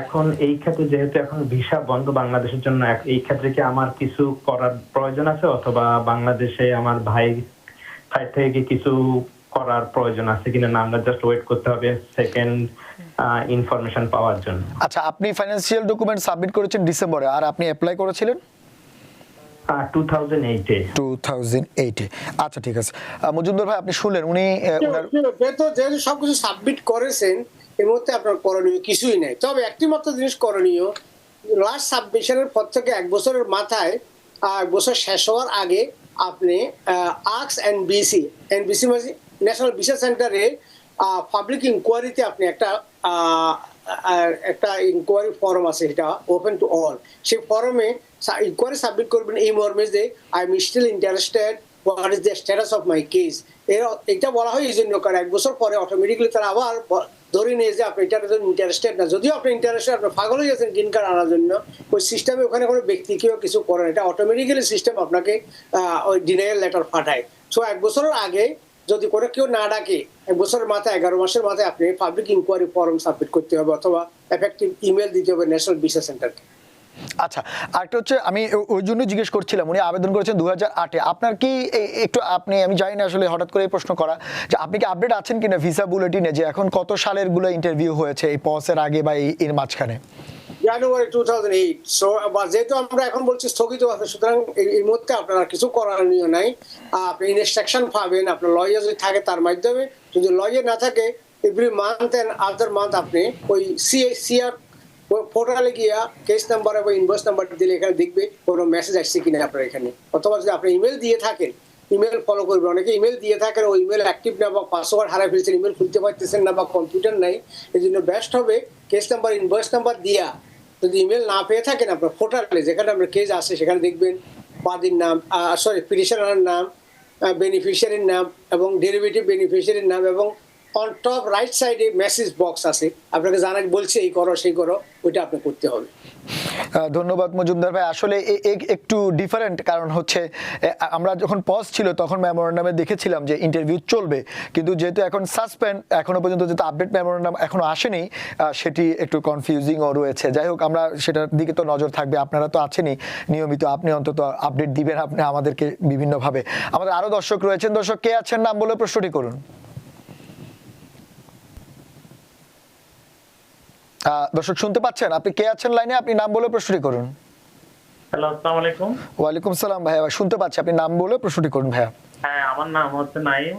এখন এই ক্ষেত্রে যেহেতু এখন ভিসা বন্ধ বাংলাদেশের জন্য, এই ক্ষেত্রে কি আমার কিছু করার প্রয়োজন আছে, অথবা বাংলাদেশে আমার ভাই সাইড থেকে কি কিছু করার প্রয়োজন আছে কিনা, না আমরা জাস্ট ওয়েট করতে হবে সেকেন্ড ইনফরমেশন পাওয়ার জন্য? আচ্ছা, আপনি ফাইন্যান্সিয়াল ডকুমেন্ট সাবমিট করেছেন ডিসেম্বরে, আর আপনি অ্যাপ্লাই করেছিলেন 2008-এ। আচ্ছা ঠিক আছে। মজুমদার ভাই, আপনি শুনলেন উনি যেহেতু সবকিছু সাবমিট করেছেন, এর মধ্যে আপনার করণীয় কিছুই নেই। তবে একটি মাত্র জিনিস করণীয়, লাস্ট সাবমিশনের পর থেকে 1 বছরের মাথায়, 1 বছর শেষ হওয়ার আগে আপনি আক্স এনবিসি মানে ন্যাশনাল ভিসা সেন্টারে পাবলিক ইনকোয়ারিতে আপনি একটা ইনকোয়ারি ফর্ম আছে, সেটা ওপেন টু অল। সেই ফর্মে ইনকোয়ারি সাবমিট করবেন এই মর্মে যে I am still interested, what is the status of my case. এটা বলা হয় এই জন্য, কারণ 1 বছর পরে অটোমেটিক্যালি তারা আবার ধরে নিয়ে যে আপনি এটার জন্য ইন্টারেস্টেড না। যদিও আপনি ইন্টারেস্টেড, আপনি পাগল হয়ে গেছেন গ্রিন কার্ড আনার জন্য, ওই সিস্টেমে ওখানে কোনো ব্যক্তি কেউ কিছু করে না, এটা অটোমেটিক্যালি সিস্টেম আপনাকে ওই ডিনায়াল লেটার পাঠায়। সো 1 বছরের আগে যদি করে কেউ না ডাকে, 1 বছরের মাথায় 11 মাসের মাথায় আপনি পাবলিক ইনকোয়ারি ফর্ম সাবমিট করতে হবে, অথবা এফেক্টিভ ইমেল দিতে হবে ন্যাশনাল ভিসা সেন্টারকে। আচ্ছা, আরেকটা হচ্ছে, আমি ওই জন্য জিজ্ঞেস করছিলাম, উনি আবেদন করেছেন 2008-এ। আপনার কি একটু আমি জানি না আসলে হঠাৎ করে এই প্রশ্ন করা, যে আপনি কি আপডেট আছেন কিনা ভিসা বুলেটিনে, যে এখন কত সালের গুলো ইন্টারভিউ হয়েছে এই পসের আগে বা এর মাঝখানে? জানুয়ারি 2008। সো যেহেতু আমরা এখন বলছি স্থগিত আছে, সুতরাং এই মুহূর্তে আপনার কিছু করণীয় নাই। আপনি ইনস্ট্রাকশন পাবেন, আপনার লয়ার যদি থাকে তার মাধ্যমে। যদি লয়ার না থাকে, every month end after month আপনি ওই সিআর পোর্টালে গিয়া কেস নাম্বার এবং ইনভয়েস নাম্বার দিলে এখানে দেখবে কোনো মেসেজ আসছে কিনা আপনার এখানে। অথবা যদি আপনি ইমেল দিয়ে থাকেন, ইমেল ফলো করবেন। অনেকে ইমেল দিয়ে থাকেন, ওই ইমেল অ্যাক্টিভ না, বা পাসওয়ার্ড হারাই ফেলছেন, ইমেল খুলতে পারতেছেন না, বা কম্পিউটার নাই। এই জন্য বেস্ট হবে কেস নাম্বার, ইনভয়েস নাম্বার দিয়া, যদি ইমেল না পেয়ে থাকেন আপনার পোর্টালে যেখানে আপনার কেস আসে, সেখানে দেখবেন বাদীর নাম, পিটিশনারের নাম, বেনিফিশিয়ারির নাম এবং ডেরিভেটিভ বেনিফিশিয়ারির নাম, এবং অন টপ রাইট সাইডে মেসেজ বক্স আছে, আপনাকে জানাই বলছে এই করো সেই করো, ওইটা আপনি করতে হবে। ধন্যবাদ মজুমদার ভাই। আসলে একটু ডিফারেন্ট, কারণ হচ্ছে আমরা যখন পজ ছিল তখন মেমোরেন্ডামে দেখেছিলাম যে ইন্টারভিউ চলবে, কিন্তু যেহেতু এখন সাসপেন্ড, এখনো পর্যন্ত যেহেতু আপডেট মেমোরেন্ডাম এখনো আসেনি, সেটি একটু কনফিউজিংও রয়েছে। যাই হোক, আমরা সেটার দিকে তো নজর থাকবে। আপনারা তো আছেনই নিয়মিত, আপনি অন্তত আপডেট দিবেন আপনি আমাদেরকে বিভিন্নভাবে। আমাদের আরো দর্শক রয়েছেন। দর্শক কে আছেন, নাম বলে প্রশ্নটি করুন। দর্শক শুনতে পাচ্ছেন? আপনি কে আছেন লাইনে, আপনি নাম বলে প্রশ্নটি করুন। হ্যালো, আসসালামু আলাইকুম। ওয়ালাইকুম সালাম ভাইয়া, শুনতে পাচ্ছি, আপনি নাম বলে প্রশ্নটি করুন ভাইয়া। হ্যাঁ, আমার নাম হচ্ছে নাইম।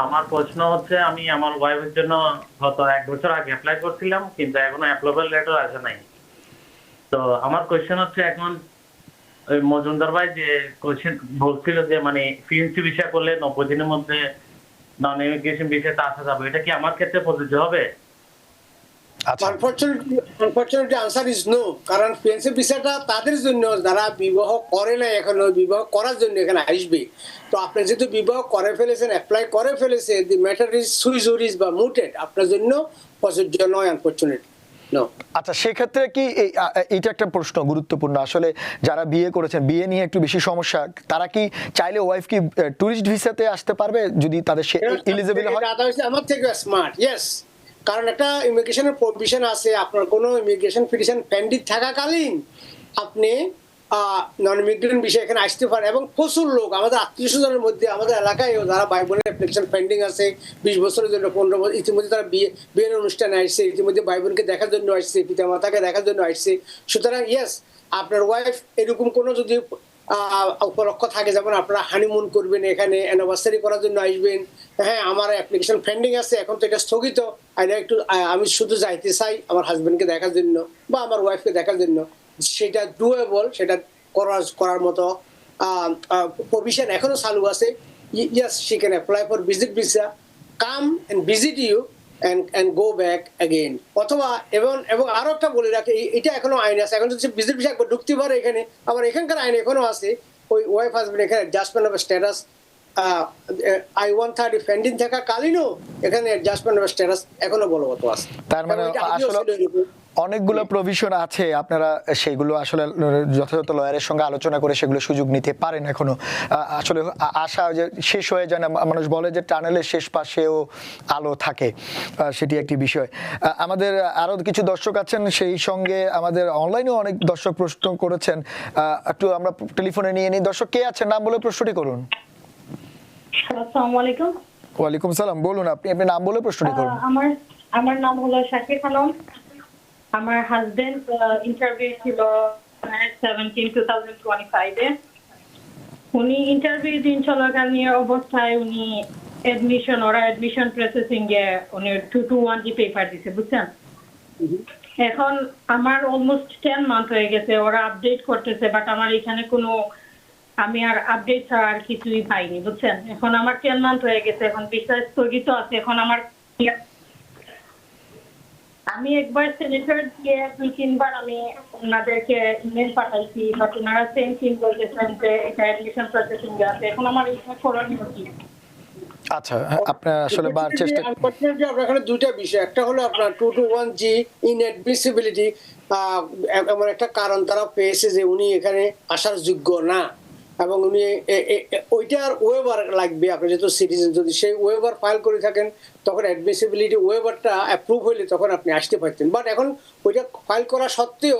আমার প্রশ্ন হচ্ছে, আমি আমার ওয়াইফের জন্য গত 1 বছর আগে অ্যাপ্লাই করছিলাম, কিন্তু এখনো অ্যাপ্রুভাল লেটার আসে নাই। তো আমার কোশ্চেন হচ্ছে, এখন ওই মজুমদার ভাই যে কোশ্চেন বলছিল যে মানে ফিএনসি ভিসা করলে 90 দিনের মধ্যে নন ইমিগ্রেশন ভিসাটা আসা যাবে, এটা কি আমার ক্ষেত্রে প্রযোজ্য হবে? আনফরচুনেটলি আনসার ইজ নো, কারণ ফিয়ান্সি ভিসাটা তাদের জন্য যারা বিবাহ করে না, এখনো বিবাহ করার জন্য এখানে আসবে। তো আপনি যেহেতু বিবাহ করে ফেলেছেন, অ্যাপ্লাই করে ফেলেছে, দি ম্যাটার ইজ সুই জুরিস বা মুটেড, আপনার জন্য প্রযোজ্য নয় আনফরচুনেটলি। আচ্ছা, সেক্ষেত্রে কি এইটা একটা প্রশ্ন গুরুত্বপূর্ণ আসলে, যারা বিয়ে করেছেন, বিয়ে নিয়ে একটু বেশি সমস্যা, তারা কি চাইলে ওয়াইফ কি টুরিস্ট ভিসাতে আসতে পারবে যদি তাদের এলিজিবল হয়? আমার থেকে স্মার্ট, ইয়েস, কারণ একটা ইমিগ্রেশনের প্রভিশন আছে, আপনার কোনো ইমিগ্রেশন পিটিশন পেন্ডিং থাকাকালীন আপনি নন ইমিগ্রেন্ট বিষয় এখানে আসতে পারে, এবং প্রচুর লোক আমাদের আত্মীয় স্বজনের মধ্যে, আমাদের এলাকায়ও যারা ভাই বোনের অ্যাপ্লিকেশন পেন্ডিং আছে 20 বছরের জন্য, 15 বছর, ইতিমধ্যে তারা বিয়ের অনুষ্ঠানে আসছে, ইতিমধ্যে ভাই বোনকে দেখার জন্য আসছে, পিতা মাতাকে দেখার জন্য আসছে। সুতরাং ইয়েস, আপনার ওয়াইফ এরকম কোনো যদি উপলক্ষ থাকে, যেমন আপনারা হানিমুন করবেন, এখানে অ্যানিভার্সারি করার জন্য আসবেন, হ্যাঁ আমার অ্যাপ্লিকেশন পেন্ডিং আছে, এখন তো এটা স্থগিত, আমি শুধু যাইতে চাই আমার হাজবেন্ডকে দেখার জন্য বা আমার ওয়াইফকে দেখার জন্য, সেটা ডুয়েবল, সেটা করার মতো প্রভিশন এখনো চালু আছে। Yes, she can apply for visit visa, come and visit you and go back again, অথবা এবং আরো একটা বলে রাখি, এটা এখনো আইন আছে, এখন যদি ভিজিট ভিসা একবার ঢুকতে পারে এখানে, আবার এখানকার আইন এখনো আছে, ওই ওয়াইফ হাজবেন্ড এখানে adjustment of status I-130 pending থাকা কালীনও এখানে অ্যাডজাস্টমেন্ট অফ স্ট্যাটাস এখনো বলবৎ আছে। তার মানে আসলে অনেকগুলো প্রভিশন আছে, আপনারা সেগুলো আসলে যথাযথ লয়ারের সঙ্গে আলোচনা করে সেগুলো সুযোগ নিতে পারেন। এখনো আসলে আশা যে শেষ হয়ে যায় না, মানুষ বলে যে টানেলের শেষ পাশেও আলো থাকে, সেটি একটি বিষয়। আমাদের আরো কিছু দর্শক আছেন, সেই সঙ্গে আমাদের অনলাইনেও অনেক দর্শক প্রশ্ন করেছেন, একটু আমরা টেলিফোনে নিয়ে নিই। দর্শক কে আছেন, নাম বলে প্রশ্নটি করুন। আসসালামু আলাইকুম। ওয়ালাইকুম সালাম, বলুন আপনি আপনার নাম বলে প্রশ্নটি করুন। আমার নাম হলো শাকিব আলম। আমার হাজবেন্ড ইন্টারভিউ ছিল 17/2025 এ। উনি ইন্টারভিউ দিন চলাকালীন অবস্থায় উনি অ্যাডমিশন প্রসেসিং এ উনি 221G পেপার দিছে, বুঝছেন? এখন আমার অলমোস্ট 10 মান্থ হয়ে গেছে, ওরা আপডেট করতেছে, বাট আমার এখানে কোনো, আমি আর আপডেট ছাড়া আর কিছুই পাইনি, বুঝছেন? এখন আমার 10 মান্থ হয়ে গেছে, এখন বিশ্বাস স্থগিত আছে। এখন আমি একবার সেনেটর দিয়ে 2-3 বার আমি ওনাদেরকে ইমেল পাঠাইছি, বাট ওনারা সেম থিং বলতেছেন যে এটা অ্যাডমিশন প্রসেসিং আছে। এখন আমার এটা করণীয় কি? আচ্ছা, আপনার আসলে বার চেষ্টা, আনফরচুনেটলি আপনার এখানে দুইটা বিষয়, একটা হলো আপনার 221G ইনঅ্যাডমিসিবিলিটি, এমন একটা কারণ তারা পেয়েছে যে উনি এখানে আসার যোগ্য না, এবং উনি ওইটার ওয়েবার লাগবে। আপনি যেহেতু সিটিজেন, যদি সেই ওয়েবার ফাইল করে থাকেন তখন অ্যাডমিসিবিলিটি ওয়েবারটা অ্যাপ্রুভ হইলে তখন আপনি আসতে পারতেন। বাট এখন ওইটা ফাইল করা সত্ত্বেও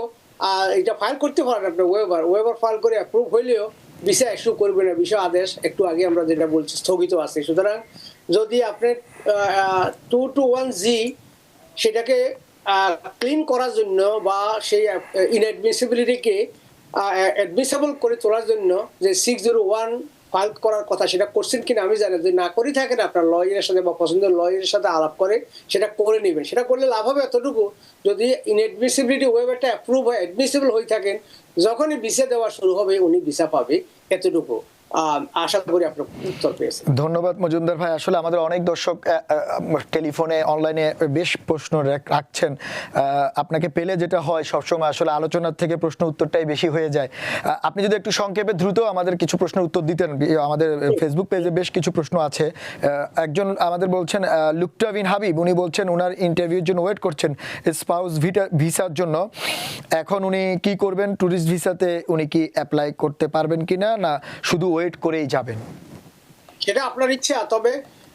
এটা ফাইল করতে পারেন আপনি, ওয়েবার ফাইল করে অ্যাপ্রুভ হইলেও ভিসা ইস্যু করবে না, ভিসা আদেশ একটু আগে আমরা যেটা বলছি স্থগিত আছে। সুতরাং যদি আপনি 221G সেটাকে ক্লিন করার জন্য বা সেই ইনঅ্যাডমিসিবিলিটিকে অ্যাডমিসেবল করে তোলার জন্য যে 601 ফাইল করার কথা, সেটা করছেন কিনা আমি জানি। যদি না করে থাকেন আপনার লয়ারের সাথে বা পছন্দের লয়ারের সাথে আলাপ করে সেটা করে নেবেন। সেটা করলে লাভ হবে এতটুকু, যদি ইনঅ্যাডমিসিবিলিটি ওয়েবারটা অ্যাপ্রুভ হয়, অ্যাডমিসেবল হয়ে থাকেন, যখনই ভিসা দেওয়া শুরু হবে উনি ভিসা পাবে, এতটুকু আশা করি আপনার উত্তর পেয়েছেন। ধন্যবাদ মজুমদার ভাই। আসলে আমাদের অনেক দর্শক টেলিফোনে অনলাইনে বেশ প্রশ্ন রাখছেন, আপনাকে পেলে যেটা হয় সবসময় আসলে আলোচনার থেকে প্রশ্ন উত্তরটাই বেশি হয়ে যায়। আপনি যদি একটু সংক্ষেপে দ্রুত আমাদের কিছু প্রশ্নের উত্তর দিতেন, আমাদের ফেসবুক পেজে বেশ কিছু প্রশ্ন আছে। একজন আমাদের বলছেন লুকটাভিন হাবিব, উনি বলছেন ওনার ইন্টারভিউর জন্য ওয়েট করছেন স্পাউস ভিসার জন্য, এখন উনি কি করবেন? ট্যুরিস্ট ভিসাতে উনি কি অ্যাপ্লাই করতে পারবেন কিনা, না শুধু ওয়েট করেই যাবেন? সেটা আপনার ইচ্ছা, তবে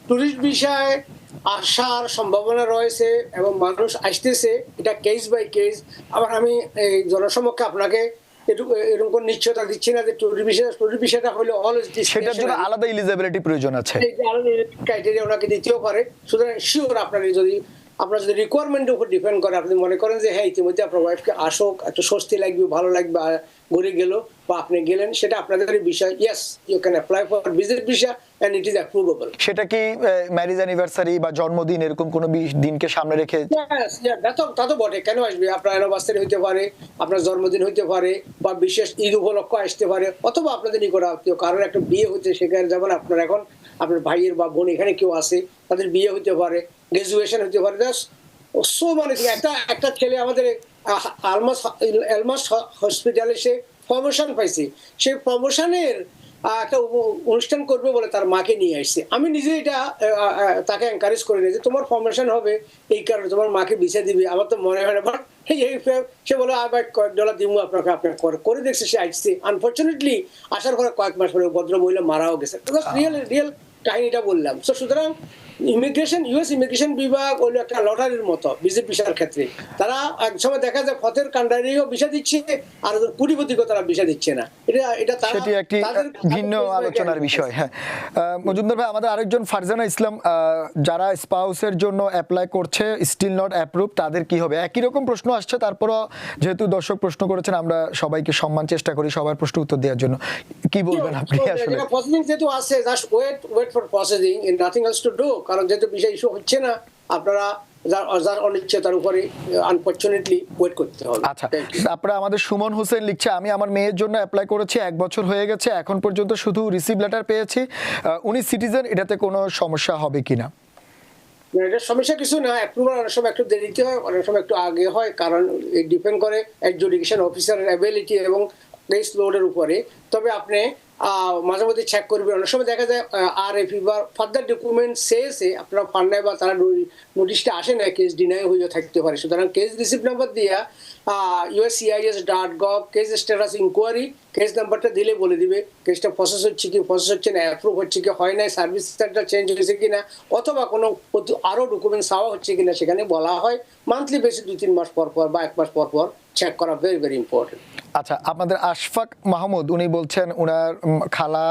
টুরিস্ট ভিসায় আসার সম্ভাবনা রয়েছে এবং মানুষ আসতেছে, এটা কেস বাই কেস। আবার আমি এই জনসমক্ষে আপনাকে এরকম কোন নিশ্চয়তা দিচ্ছি না যে টুরিস্ট ভিসাটা হলে অলওয়েজ, সেটার জন্য আলাদা এলিজিবিলিটি প্রয়োজন আছে, ক্রাইটেরিয়া ওনাকে দিতেও পারে। সুতরাং শিওর আপনার যদি রিকোয়ারমেন্টের উপর ডিপেন্ড করে, আপনি মনে করেন যে হ্যাঁ ইতিমধ্যে আপনার ওয়াইফকে আসুক, একটু স্বস্তি লাগবে, ভালো লাগবে, ঘুরে গেল বা আপনি গেলেন, সেটা আপনাদের বিষয়। Yes, you can apply for visit visa and it is approvable. সেটা কি ম্যারেজ অ্যানিভার্সারি বা জন্মদিন এরকম কোনো দিনকে সামনে রেখে? তা তো বটে, কেন আসবে? আপনার অ্যানিভার্সারি হইতে পারে, আপনার জন্মদিন হইতে পারে, বা বিশেষ ঈদ উপলক্ষ আসতে পারে, অথবা আপনাদের নিকট আত্মীয় কারোর একটা বিয়ে হচ্ছে, সেখানে যেমন আপনার এখন আপনার ভাইয়ের বা বোন এখানে কেউ আছে, তাদের বিয়ে হইতে পারে, গ্রাজুয়েশন হইতে পারে, সো মানে একটা ছেলে আমাদের এলমাস হসপিটালে সে প্রমোশন পাইছে, সেই প্রমোশনের একটা অনুষ্ঠান করবে বলে তার মাকে নিয়ে আসছে। আমি নিজে এটা তাকে এনকারেজ করে নিই যে তোমার প্রমোশন হবে এই কারণে, তোমার মাকে ভিসা দিবে। আমার তো মনে হয় না, বাট সে বলে আবার $1 দিব আপনাকে, আপনার করে দেখছে, সে আসছে। আনফর্চুনেটলি আসার পরে কয়েক মাস পরে ভদ্র মহিলা মারাও গেছে। রিয়েল কাহিনীটা বললাম। সুতরাং ইউএস ইমিগ্রেশন বিভাগ হলো একটা লটারির মতো বিজেপি ভিসার ক্ষেত্রে। তারা এক সময় দেখা যায় পথের কান্ডারিও ভিসা দিচ্ছে, আর কোটিপতিকে তারা ভিসা দিচ্ছে না। এটা তারা সেটি একটি ভিন্ন আলোচনার বিষয়। হ্যাঁ, মজুমদার ভাই, আমাদের আরেকজন ফারজানা ইসলাম, যারা স্পাউসের জন্য অ্যাপ্লাই করছে স্টিল নট অ্যাপ্রুভ, তাদের কি হবে? একই রকম প্রশ্ন আসছে, তারপরও যেহেতু দর্শক প্রশ্ন করেছেন, আমরা সবাইকে সম্মান চেষ্টা করি সবার প্রশ্ন উত্তর দেওয়ার জন্য। কি বলবেন আপনি? আসলে প্রসেসিং যেহেতু আছে, just wait for processing, in nothing else to do. কারণ যেহেতু ভিসা ইস্যু হচ্ছে না, আপনারা যার অনিশ্চয়তার উপরে আনফরচুনেটলি ওয়েট করতে হবে। আচ্ছা, তারপরে আমাদের সুমন হোসেন লিখছে, আমি আমার মেয়ের জন্য অ্যাপ্লাই করেছি, 1 বছর হয়ে গেছে, এখন পর্যন্ত শুধু রিসিভ লেটার পেয়েছি। উনি সিটিজেন, এটাতে কোনো সমস্যা হবে কিনা? এটা সমস্যা কিছু না। অ্যাপ্রুভাল অনেক সময় একটু দেরিতে হয়, অনেক সময় একটু আগে হয়, কারণ ডিপেন্ড করে এডজুডিকেশন অফিসারের অ্যাবিলিটি এবং কেস লোডের উপরে। তবে আপনি মাঝে মধ্যে চেক করবেন। অনেক সময় দেখা যায় আরএফি বা ফার্দার ডকুমেন্ট শেষে আপনারা পান নাই, বা তারা নোটিশটা আসে না, কেস ডিনাই হয়ে থাকতে পারে। সুতরাং কেস রিসিপ্ট নাম্বার দিয়া uscis.gov case status inquiry case নাম্বারটা দিলে বলে দিবে কেসটা প্রসেস হচ্ছে কি, প্রসেস হচ্ছে না, অ্যাপ্রুভ হচ্ছে কি, হয় নাই, সার্ভিস সেন্টার চেঞ্জ হয়েছে কিনা, অথবা কোনো আরো ডকুমেন্ট চাওয়া হচ্ছে কিনা। সেখানে বলা হয় মান্থলি বেসে 2-3 মাস পর পর বা 1 মাস পর পর চেক করা ভেরি ভেরি ইম্পর্টেন্ট। আচ্ছা, আপনাদের আশফাক মাহমুদ, উনি বলছেন ওনার খালা,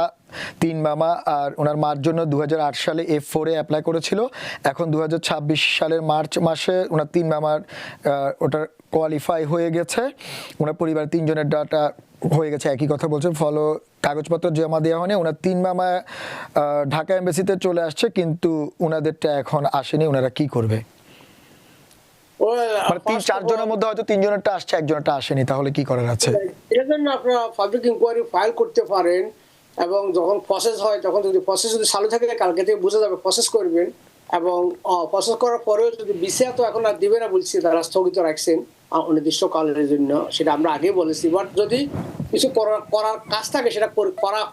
3 মামা আর ওনার মার জন্য 2008 সালে F4 এ অ্যাপ্লাই করেছিল। এখন 2026 সালের মার্চ মাসে ওনার 3 মামার ওটার কোয়ালিফাই হয়ে গেছে। ওনার পরিবার 3 জনের ডাটা হয়ে গেছে, একই কথা বলছেন। ফলো কাগজপত্র জমা দেওয়া হয়নি। ওনার 3 মামা ঢাকা এমবাসিতে চলে আসছে, কিন্তু ওনাদেরটা এখন আসেনি। ওনারা কি করবে? মানে 3-4 জনের মধ্যে হয়তো 3 জনেরটা আসছে, 1 জনেরটা আসেনি, তাহলে কি করার আছে? এর জন্য আপনারা পাবলিক ইনকোয়ারি ফাইল করতে পারেন, এবং যখন প্রসেস হয়, তখন যদি প্রসেস যদি চালু থাকে, কালকে থেকে বোঝা যাবে প্রসেস করবেন। এবং প্রসেস করার পরেও যদি ভিসা তো এখন আর দিবে না বলছি, তারা স্থগিত রাখছেন অনির্দিষ্টকালের জন্য, সেটা আমরা আগে বলেছি। বাট যদি কিছু করার কাজ থাকে, সেটা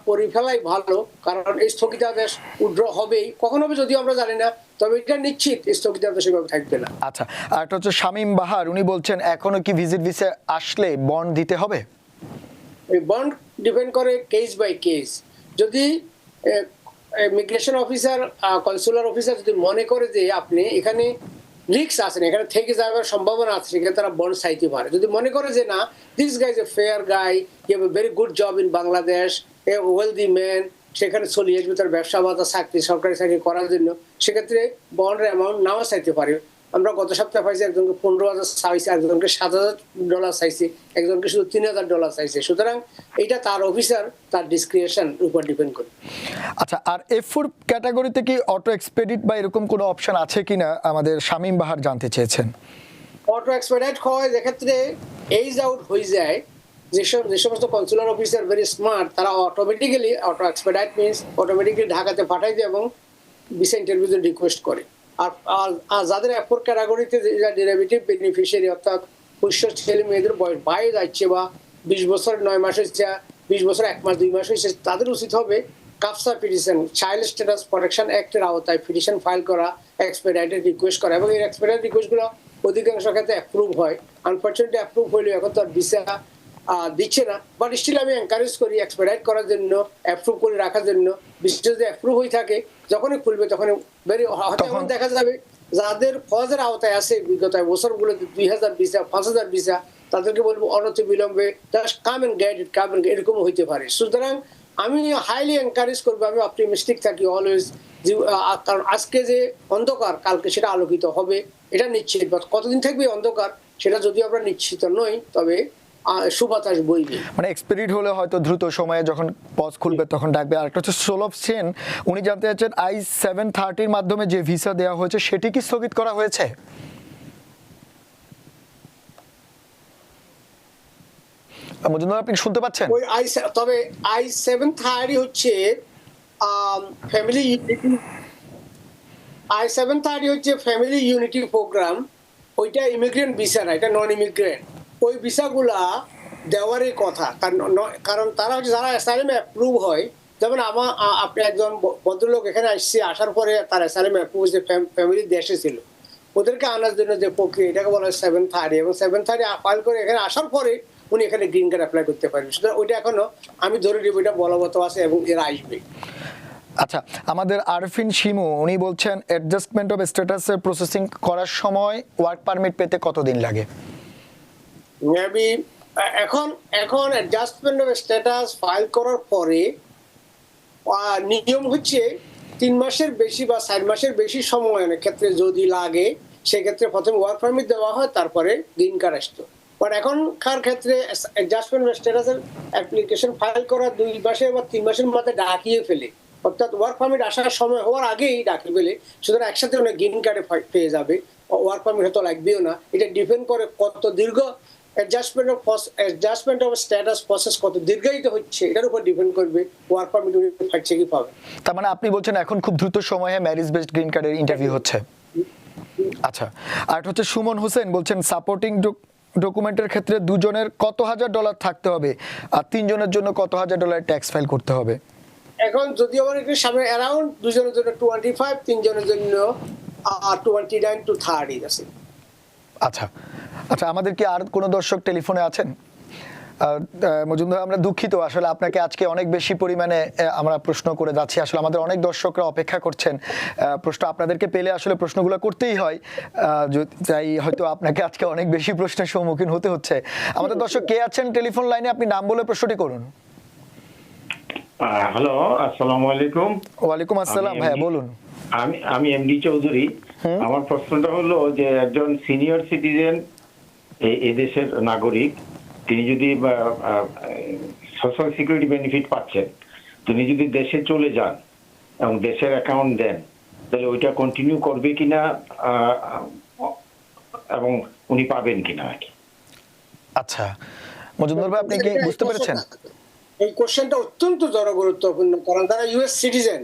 করে ফেলাই ভালো, কারণ এই স্থগিতাদেশ উইথড্র হবেই। কখন হবে যদিও আমরা জানি না, তবে এটা নিশ্চিত স্থগিতাদেশ সেভাবে থাকবে না। আচ্ছা, আর একটা হচ্ছে শামীম বাহার, উনি বলছেন এখনো কি ভিজিট ভিসা আসলে বন্ড দিতে হবে? এই বন্ড ডিপেন্ড করে কেস বাই কেস। যদি ইমিগ্রেশন অফিসার, কনসুলার অফিসার যদি মনে করে যে আপনি এখানে রিস্ক আছেন, এখানে থেকে যাওয়ার সম্ভাবনা আছে, সেখানে তারা বন্ড চাইতে পারে। যদি মনে করে যে না, this guy is a fair guy, you have a very good job in Bangladesh, a wealthy man, সেখানে চলে আসবে তার ব্যবসা বা তার চাকরি, সরকারি চাকরি করার জন্য, সেক্ষেত্রে বন্ডের অ্যামাউন্ট নাও চাইতে পারে। আমরা গত সপ্তাহে পাইছি একজনকে $15,000 চাইছে, একজনকে $7,000 চাইছে, একজনকে শুধু $3,000 চাইছে। সুতরাং এটা তার অফিসার, তার ডিসক্রিপশন উপর ডিপেন্ড করে। আচ্ছা, আর F4 ক্যাটাগরিতে কি অটো এক্সপেডিট বা এরকম কোনো অপশন আছে কিনা, আমাদের শামীম বাহার জানতে চেয়েছেন। অটো এক্সপেডিট হয় যেক্ষেত্রে এইজ আউট হয়ে যায়, যে সমস্ত কনসুলার অফিসার ভেরি স্মার্ট, তারা অটোমেটিক্যালি অটো এক্সপেডিট মিনস অটোমেটিক্যালি ঢাকাতে পাঠাই দেয় এবং ভিসা ইন্টারভিউতে রিকোয়েস্ট করে। আর যাদের F4 ক্যাটাগরিতে ডেরিভেটিভ বেনিফিশিয়ারি, অর্থাৎ পুষ্য ছেলে মেয়েদের বয়স 22 যাচ্ছে, বা 20 বছর 9 মাস হচ্ছে, 20 বছর 1 মাস 2 মাস হয়েছে, তাদের উচিত হবে কাফসা পিটিশন, চাইল্ড স্ট্যাটাস প্রোটেকশন অ্যাক্টের আওতায় পিটিশন ফাইল করা, এক্সপেডিটেড রিকোয়েস্ট করা, এবং এই এক্সপেডিটেড রিকোয়েস্টগুলো অধিকাংশ ক্ষেত্রে অ্যাপ্রুভ হয়। আনফর্চুনেটলি অ্যাপ্রুভ হইলেও এখন তো আর ভিসা দিচ্ছে না। বাট স্টিল আমি এনকারেজ করি এক্সপেডিট করার জন্য, অ্যাপ্রুভ করে রাখার জন্য। বিশেষ যদি অ্যাপ্রুভ হয়ে থাকে, যখনই খুলবে তখনই তখন দেখা যাবে যাদের ফজের আওতায় আছে বিগত বছরগুলোতে 2000 ভিসা, 5000 ভিসা, তাদেরকে বলবো অনতি বিলম্বে just come and get it, come and এরকম হইতে পারে। সুতরাং আমি হাইলি এনকারেজ করবো, আমি অপটিমিস্টিক থাকি অলওয়েজ, কারণ আজকে যে অন্ধকার, কালকে সেটা আলোকিত হবে, এটা নিশ্চিত। কতদিন থাকবে অন্ধকার সেটা যদিও আমরা নিশ্চিত নই, তবে সুবাতাস বইবে। মানে এক্সপেরিট হলে হয়তো দ্রুত সময়ে যখন পজ খুলবে তখন ডাকবে। আর একটা হচ্ছে সোলভ সেন, উনি জানতে চাচ্ছেন I-730 মাধ্যমে যে ভিসা দেওয়া হয়েছে সেটি কি স্থগিত করা হয়েছে? মজুমদার, আপনি শুনতে পাচ্ছেন? তবে I-730 হচ্ছে ফ্যামিলি ইউনিটি, I-730 হচ্ছে ফ্যামিলি ইউনিটি প্রোগ্রাম। ওইটা ইমিগ্রেন্ট ভিসা না, এটা নন ইমিগ্রেন্ট। ওই ভিসাগুলা দেওয়ারই কথা, কারণ তারা হচ্ছে যারা অ্যাসাইলাম অ্যাপ্রুভ হয়, যেমন আপনি একজন ভদ্রলোক এখানে আসছে, আসার পরে তার অ্যাসাইলাম অ্যাপ্রুভ হয়েছে, ফ্যামিলি দেশে ছিল, ওদেরকে আনার জন্য যে প্রক্রিয়া, এটাকে বলা হয় 730, এবং 730 ফাইল করে এখানে আসার পরে উনি এখানে গ্রিন কার্ড অ্যাপ্লাই করতে পারবেন। সুতরাং ওইটা এখনো আমি ধরে নিব এটা বলবৎ আছে এবং এরা আসবে। আচ্ছা, আমাদের আরফিন শিমু উনি বলছেন অ্যাডজাস্টমেন্ট অফ স্ট্যাটাসের প্রসেসিং করার সময় ওয়ার্ক পারমিট পেতে কতদিন লাগে? মেবি এখন অ্যাডজাস্টমেন্ট অফ স্ট্যাটাস ফাইল করার পরে নিয়ম হচ্ছে 3 মাসের বেশি বা 4 মাসের বেশি সময় অনেক ক্ষেত্রে যদি লাগে, সেক্ষেত্রে প্রথমে ওয়ার্ক পারমিট দেওয়া হয়, তারপরে গ্রিন কার্ড আসতো। বাট এখনকার ক্ষেত্রে অ্যাডজাস্টমেন্ট অফ স্ট্যাটাসের অ্যাপ্লিকেশন ফাইল করা 2 মাসের বা 3 মাসের মধ্যে ডাকিয়ে ফেলে, অর্থাৎ ওয়ার্ক পারমিট আসার সময় হওয়ার আগেই ডাকিয়ে ফেলে। সুতরাং একসাথে অনেক গ্রিন কার্ডে পেয়ে যাবে, ওয়ার্ক পারমিট হয়তো লাগবেও না। এটা ডিপেন্ড করে কত দীর্ঘ অ্যাডজাস্টমেন্ট অফ স্ট্যাটাস প্রসেস কত দীর্ঘায়িত হচ্ছে, এটার উপর ডিপেন্ড করবে ওয়ার্ক পারমিট পাচ্ছে কি পাবে। তার মানে আপনি বলছেন এখন খুব দ্রুত সময়ে ম্যারেজ বেসড গ্রিন কার্ডের ইন্টারভিউ হচ্ছে। আচ্ছা, আর হচ্ছে সুমন হোসেন বলছেন সাপোর্টিং ডকুমেন্টের ক্ষেত্রে দুজনের কত $1,000 থাকতে হবে, আর 3 জনের জন্য কত $1,000 ট্যাক্স ফাইল করতে হবে? এখন যদি আমার একটু সামনে অ্যারাউন্ড 2 জনের জন্য 25, 3 জনের জন্য 29 to 30 আছে। আচ্ছা আচ্ছা, আমাদের কি আর কোনো দর্শক টেলিফোনে আছেন? মজুমদার, আমরা দুঃখিত, আসলে আপনাকে আজকে অনেক বেশি পরিমাণে আমরা প্রশ্ন করে যাচ্ছি। আসলে আমাদের অনেক দর্শকরা অপেক্ষা করছেন প্রশ্ন, আপনাদেরকে পেলে আসলে প্রশ্নগুলো করতেই হয়, তাই হয়তো আপনাকে আজকে অনেক বেশি প্রশ্নের সম্মুখীন হতে হচ্ছে। আমাদের দর্শক কে আছেন টেলিফোন লাইনে? আপনি নাম বলে প্রশ্নটি করুন। হ্যালো, আসসালামু আলাইকুম। ওয়ালাইকুম আসসালাম, হ্যাঁ বলুন। আমি এমডি চৌধুরী। আমার প্রশ্নটা হলো যে একজন সিনিয়র সিটিজেন এই দেশের নাগরিক, তিনি যদি সোশ্যাল সিকিউরিটি বেনিফিট পাচ্ছেন, তিনি যদি দেশে চলে যান এবং দেশের অ্যাকাউন্ট দেন, তাহলে ওইটা কন্টিনিউ করবে কিনা এবং উনি পাবেন কিনা আর কি। আচ্ছা মজুমদার ভাই, আপনি কি বুঝতে পেরেছেন? এই কোশ্চেনটা অত্যন্ত জনগুরুত্বপূর্ণ, কারণ তারা US citizen.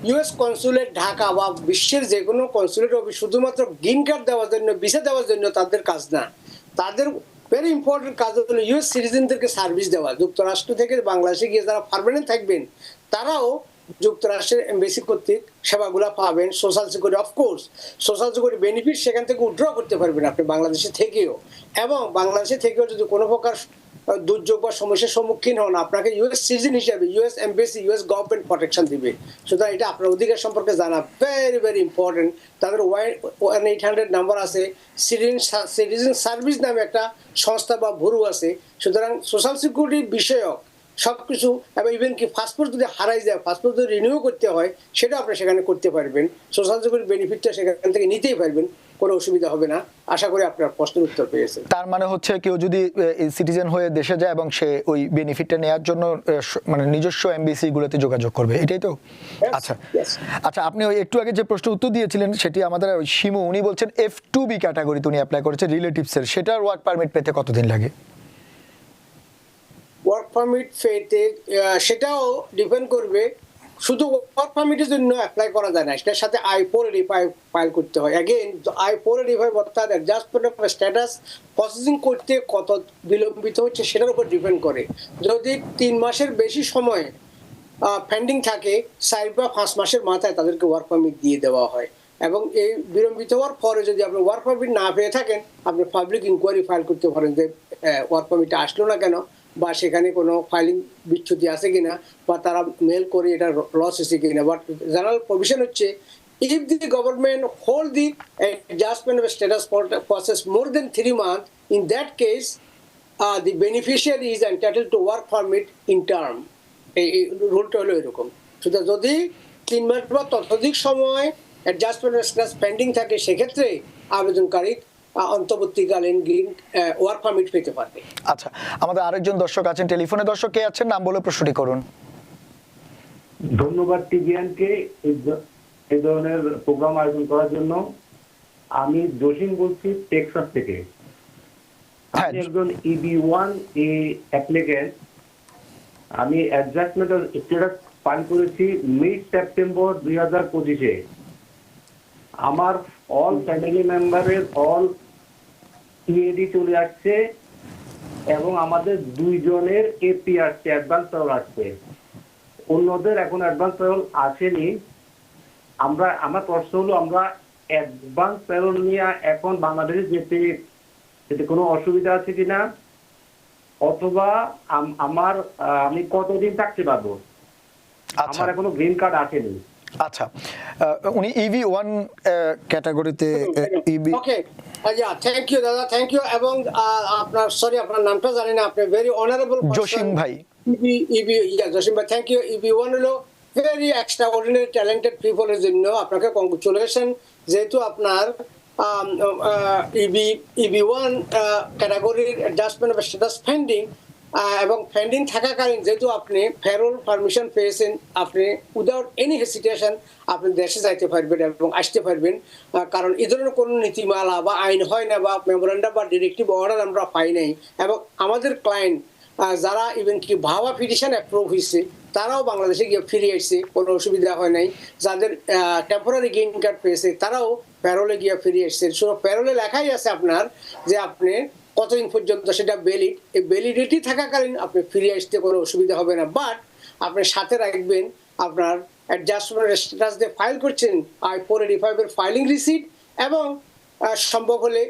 US consulate Dhaka বা বিশ্বের যে কোনো কনসুলেট অফিস শুধুমাত্র গ্রিন কার্ড দেওয়ার জন্য, ভিসা দেওয়ার জন্য তাদের কাজ না। তাদের ভেরি ইম্পর্টেন্ট কাজ হলো ইউএস সিটিজেনদেরকে সার্ভিস দেওয়া। যুক্তরাষ্ট্র থেকে বাংলাদেশে গিয়ে যারা পার্মানেন্ট থাকবেন, তারাও যুক্তরাষ্ট্রের এমবেসি কর্তৃক সেবাগুলো পাবেন। Social security, of course social security benefit সেখান থেকে উইথড্র করতে পারবেন আপনি বাংলাদেশে থেকেও। এবং বাংলাদেশে থেকেও যদি কোনো প্রকার দুর্যোগ বা সমস্যার সম্মুখীন হন, আপনাকে ইউএস সিটিজেন হিসেবে US embassy, US government protection দিবে। সুতরাং এটা আপনার অধিকার সম্পর্কে জানা ভেরি ভেরি ইম্পর্টেন্ট। তাদের 1-800 নাম্বার আছে, সিটিজেন সার্ভিস নামে একটা সংস্থা বা ব্যুরো আছে। সুতরাং সোশ্যাল সিকিউরিটি বিষয়ক সবকিছু, এবং ইভেন কি পাসপোর্ট যদি হারাই যায়, পাসপোর্ট যদি রিনিউ করতে হয়, সেটা আপনি সেখানে করতে পারবেন। সোশ্যাল সিকিউরিটি বেনিফিটটা সেখান থেকে নিতেই পারবেন, কোনো অসুবিধা হবে না। আশা করি আপনার প্রশ্নের উত্তর পেয়েছেন। তার মানে হচ্ছে কেউ যদি সিটিজেন হয়ে দেশে যায় এবং সে ওই বেনিফিটটা নেওয়ার জন্য মানে নিজস্ব এমবিসি গুলোতে যোগাযোগ করবে, এটাই তো? আচ্ছা আচ্ছা, আপনি ওই একটু আগে যে প্রশ্ন উত্তর দিয়েছিলেন সেটি আমাদের ওই শিমু, উনি বলছেন F2B ক্যাটাগরিতে উনি অ্যাপ্লাই করেছে রিলেটিভসের, সেটার ওয়ার্ক পারমিট পেতে কতদিন লাগে? ওয়ার্ক পারমিট পেতে সেটাও ডিপেন্ড করবে। শুধু ওয়ার্ক পারমিটের জন্য অ্যাপ্লাই করা যায় না, সেটার সাথে I-485 ফাইল করতে হয়। অ্যাগেন I-485 অর্থাৎ অ্যাডজাস্টমেন্ট অফ স্ট্যাটাস প্রসেসিং করতে কত বিলম্বিত হচ্ছে সেটার উপর ডিপেন্ড করে। যদি 3 মাসের বেশি সময় পেন্ডিং থাকে, 4 বা 5 মাসের মাথায় তাদেরকে ওয়ার্ক পারমিট দিয়ে দেওয়া হয়। এবং এই বিলম্বিত হওয়ার পরে যদি আপনি ওয়ার্ক পারমিট না পেয়ে থাকেন, আপনি পাবলিক ইনকোয়ারি ফাইল করতে পারেন যে ওয়ার্ক পারমিটটা আসলো না কেন, বা সেখানে কোনো ফাইলিং বিচ্যুতি আছে কিনা, বা তারা মেল করে এটা লস হয়েছে কিনা। বাট জেনারেল প্রভিশন হচ্ছে, if the government hold the adjustment of status process more than 3 months, in that case the beneficiary is entitled to work permit in term. এই রুলটা হলো এরকম। সুতরাং যদি 3 মাস বা ততোধিক সময় অ্যাডজাস্টমেন্ট অফ স্ট্যাটাস পেন্ডিং থাকে, সেক্ষেত্রে আবেদনকারী অন্তর্বর্তীকালীন গ্রিন ওয়ার্ক পারমিট পেতে পারবে। আচ্ছা, আমাদের আরেকজন দর্শক আছেন টেলিফোনে। দর্শক কে আছেন? নাম বলে প্রশ্নটি করুন। ধন্যবাদ টিভিএনকে এই ধরনের প্রোগ্রাম আয়োজন করার জন্য। আমি জসিম বলছি টেক্সাস থেকে। আমি একজন EB1 অ্যাপ্লিকেন্ট। আমি অ্যাডজাস্টমেন্ট অফ স্ট্যাটাস ফাইল করেছি মিড সেপ্টেম্বর 2025-এ। আমার অল ফ্যামিলি মেম্বারের অল EAD চলে আসছে এবং আমাদের 2 জনের AP আসছে, অ্যাডভান্স পেরোল আসছে। অন্যদের এখন অ্যাডভান্স পেরোল আসেনি। আমার প্রশ্ন হলো, আমরা অ্যাডভান্স পেরোল নিয়ে এখন বাংলাদেশে যেতে কোনো অসুবিধা আছে কিনা, অথবা আমি কতদিন থাকতে পারবো? আচ্ছা। আমার এখনো গ্রিন কার্ড আসেনি। আচ্ছা, উনি EB1 ক্যাটাগরিতে ওকে, থ্যাংক ইউ দাদা, থ্যাংক ইউ। এবং আপনার আপনার নামটা জানি না, আপনি ভেরি অনারেবল জসিম ভাই। জসিম ভাই, থ্যাংক ইউ। EB1 হলো ভেরি এক্সট্রা অর্ডিনারি ট্যালেন্টেড পিপলের জন্য আপনাকে কংগ্রেচুলেশন, যেহেতু আপনার EB1 ক্যাটাগরির অ্যাডজাস্টমেন্ট অফ স্ট্যাটাস পেন্ডিং, এবং পেন্ডিং থাকাকালীন যেহেতু আপনি ফেরল পারমিশন পেয়েছেন, আপনি উইদাউট এনি হেসিটেশন আপনি দেশে যাইতে পারবেন এবং আসতে পারবেন। কারণ এই ধরনের কোনো নীতিমালা বা আইন হয় না, বা মেমোরেন্ডাম বা ডিরেক্টিভ অর্ডার আমরা পাই নাই। এবং আমাদের ক্লায়েন্ট যারা ইভেন কি ভাবা পিটিশন অ্যাপ্রুভ হয়েছে, তারাও বাংলাদেশে গিয়ে ফিরে আসছে, কোনো অসুবিধা হয় নাই। যাদের টেম্পোরারি গ্রিন কার্ড পেয়েছে তারাও প্যারোলে গিয়ে ফিরে আসছে। প্যারোলে লেখাই আছে আপনার যে আপনি কতদিন পর্যন্ত সেটা ভ্যালিড, এই ভ্যালিডিটি থাকাকালীন আপনি ফিরে আসতে কোনো অসুবিধা হবে না। বাট আপনি সাথে রাখবেন আপনার অ্যাডজাস্টমেন্ট স্ট্যাটাস দিয়ে ফাইল করছেন I-485 এর ফাইলিং রিসিট, এবং সম্ভব হলে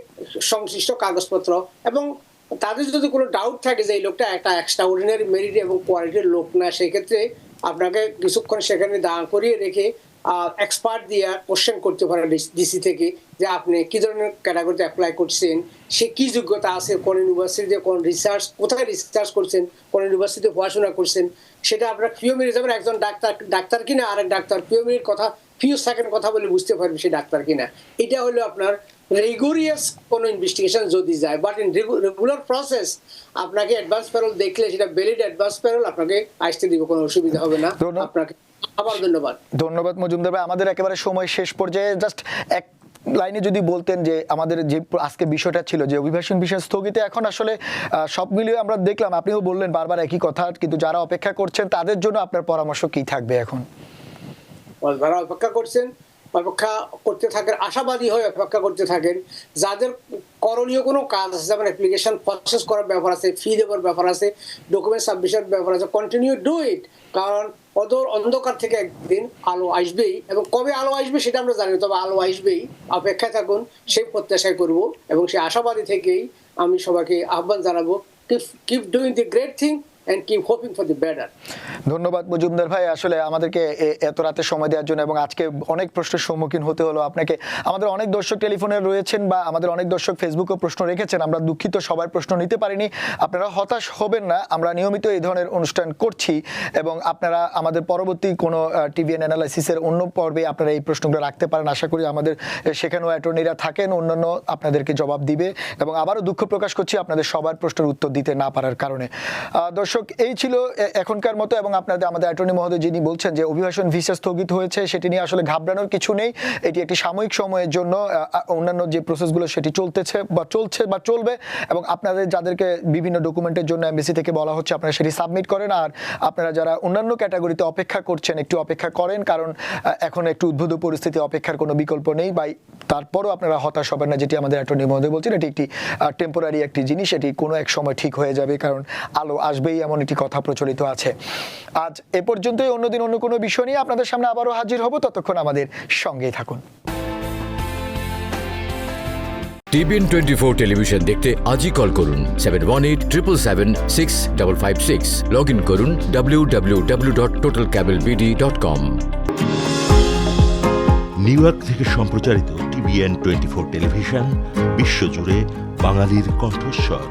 সংশ্লিষ্ট কাগজপত্র। এবং তাদের যদি কোনো ডাউট থাকে যে এই লোকটা একটা এক্সট্রা অর্ডিনারি মেরিট এবং কোয়ালিটির লোক না, সেক্ষেত্রে আপনাকে কিছুক্ষণ সেখানে দাঁড় করিয়ে রেখে এক্সপার্ট দিয়ে কোশ্চেন করতে পারে ডিসি থেকে, যে আপনি কি ধরনের ক্যাটাগরিতে অ্যাপ্লাই করছেন, সে কি যোগ্যতা আছে, কোন ইউনিভার্সিটিতে কোন রিসার্চ, কোথায় রিসার্চ করছেন, কোন ইউনিভার্সিটিতে পড়াশোনা করছেন, সেটা আপনার পিও মিনিট যাবেন। একজন ডাক্তার কিনা আরেক ডাক্তার পিও মিনিট কথা, ফিউ সেকেন্ড কথা বলে বুঝতে পারবে সে ডাক্তার কিনা। এটা হলো আপনার রিগোরিয়াস কোনো ইনভেস্টিগেশন যদি যায়। বাট ইন রেগুলার প্রসেস আপনাকে অ্যাডভান্স প্যারোল দেখলে সেটা ভ্যালিড অ্যাডভান্স প্যারোল আপনাকে আসতে দিবে, কোনো অসুবিধা হবে না। আপনাকে আবার ধন্যবাদ মজুমদার ভাই। আমাদের একেবারে সময় শেষ পর্যায়ে, জাস্ট এক লাইনে যদি বলতেন যে আমাদের যে আজকে বিষয়টা ছিল যে অভিবাসন বিষয় স্থগিত, এখন আসলে সব মিলিয়ে আমরা দেখলাম, আপনিও বললেন বারবার একই কথা, কিন্তু যারা অপেক্ষা করছেন তাদের জন্য আপনার পরামর্শ কি থাকবে এখন? যারা অপেক্ষা করছেন, অপেক্ষা করতে থাকেন, আশাবাদী হয়ে অপেক্ষা করতে থাকেন। যাদের করণীয় কোনো কাজ আছে, যেমন অ্যাপ্লিকেশন প্রসেস করার ব্যাপার আছে, ফি দেওয়ার ব্যাপার আছে, ডকুমেন্ট সাবমিশনের ব্যাপার আছে, কন্টিনিউ ডু ইট। কারণ অন্ধকার থেকে একদিন আলো আসবেই, এবং কবে আলো আসবে সেটা আমরা জানি, তবে আলো আসবেই। অপেক্ষায় থাকুন, সেই প্রত্যাশায় করব, এবং সেই আশাবাদী থেকেই আমি সবাইকে আহ্বান জানাবো, keep doing the great thing and keep hoping for the better. ধন্যবাদ মজুমদার ভাই, আসলে আমাদেরকে এত রাতে সময় দেওয়ার জন্য, এবং আজকে অনেক প্রশ্নের সম্মুখীন হতে হলো আপনাকে। আমাদের অনেক দর্শক টেলিফোনে রয়েছেন, বা আমাদের অনেক দর্শক ফেসবুকেও প্রশ্ন রেখেছেন, আমরা দুঃখিত সবার প্রশ্ন নিতে পারিনি। আপনারা হতাশ হবেন না, আমরা নিয়মিত এই ধরনের অনুষ্ঠান করছি, এবং আপনারা আমাদের পরবর্তী কোনো টিভিএন অ্যানালাইসিসের অন্য পর্বে আপনারা এই প্রশ্নগুলো রাখতে পারেন। আশা করি আমাদের সেখানেও অ্যাটর্নিরা থাকেন, অন্যান্য আপনাদেরকে জবাব দিবে। এবং আবারও দুঃখ প্রকাশ করছি আপনাদের সবার প্রশ্নের উত্তর দিতে না পারার কারণে। দর্শক, এই ছিল এখনকার মতো। এবং আপনাদের আমাদের অ্যাটর্নি মহোদয় যিনি বলছেন যে অভিবাসন ভিসা স্থগিত হয়েছে, সেটি নিয়ে আসলে ঘাবড়ানোর কিছু নেই। এটি একটি সাময়িক সময়ের জন্য, অন্যান্য যে প্রসেসগুলো সেটি চলছে বা চলবে। এবং আপনাদের যাদেরকে বিভিন্ন ডকুমেন্টের জন্য এমবিসি থেকে বলা হচ্ছে, আপনারা সেটি সাবমিট করেন। আর আপনারা যারা অন্যান্য ক্যাটাগরিতে অপেক্ষা করছেন, একটু অপেক্ষা করেন, কারণ এখন একটু উদ্ভূত পরিস্থিতি, অপেক্ষার কোনো বিকল্প নেই। তারপরও আপনারা হতাশ হবেন না, যেটি আমাদের অ্যাটর্নি মহোদয় বলছেন, এটি একটি টেম্পোরারি একটি জিনিস, এটি কোনো এক সময় ঠিক হয়ে যাবে, কারণ আলো আসবেই, এমন একটি কথা প্রচলিত আছে। আজ এ পর্যন্তই, অন্যদিন অন্য কোনো বিষয় নিয়ে আপনাদের সামনে আবারও হাজির হব। ততক্ষণ আমাদের সঙ্গেই থাকুন। TBN 24 টেলিভিশন দেখতে আজই কল করুন 7187776556। লগ ইন করুন www.totalcablebd.com। নিউ ইয়র্ক থেকে সম্প্রচারিত TBN 24 টেলিভিশন বিশ্বজুড়ে বাঙালির কণ্ঠস্বর।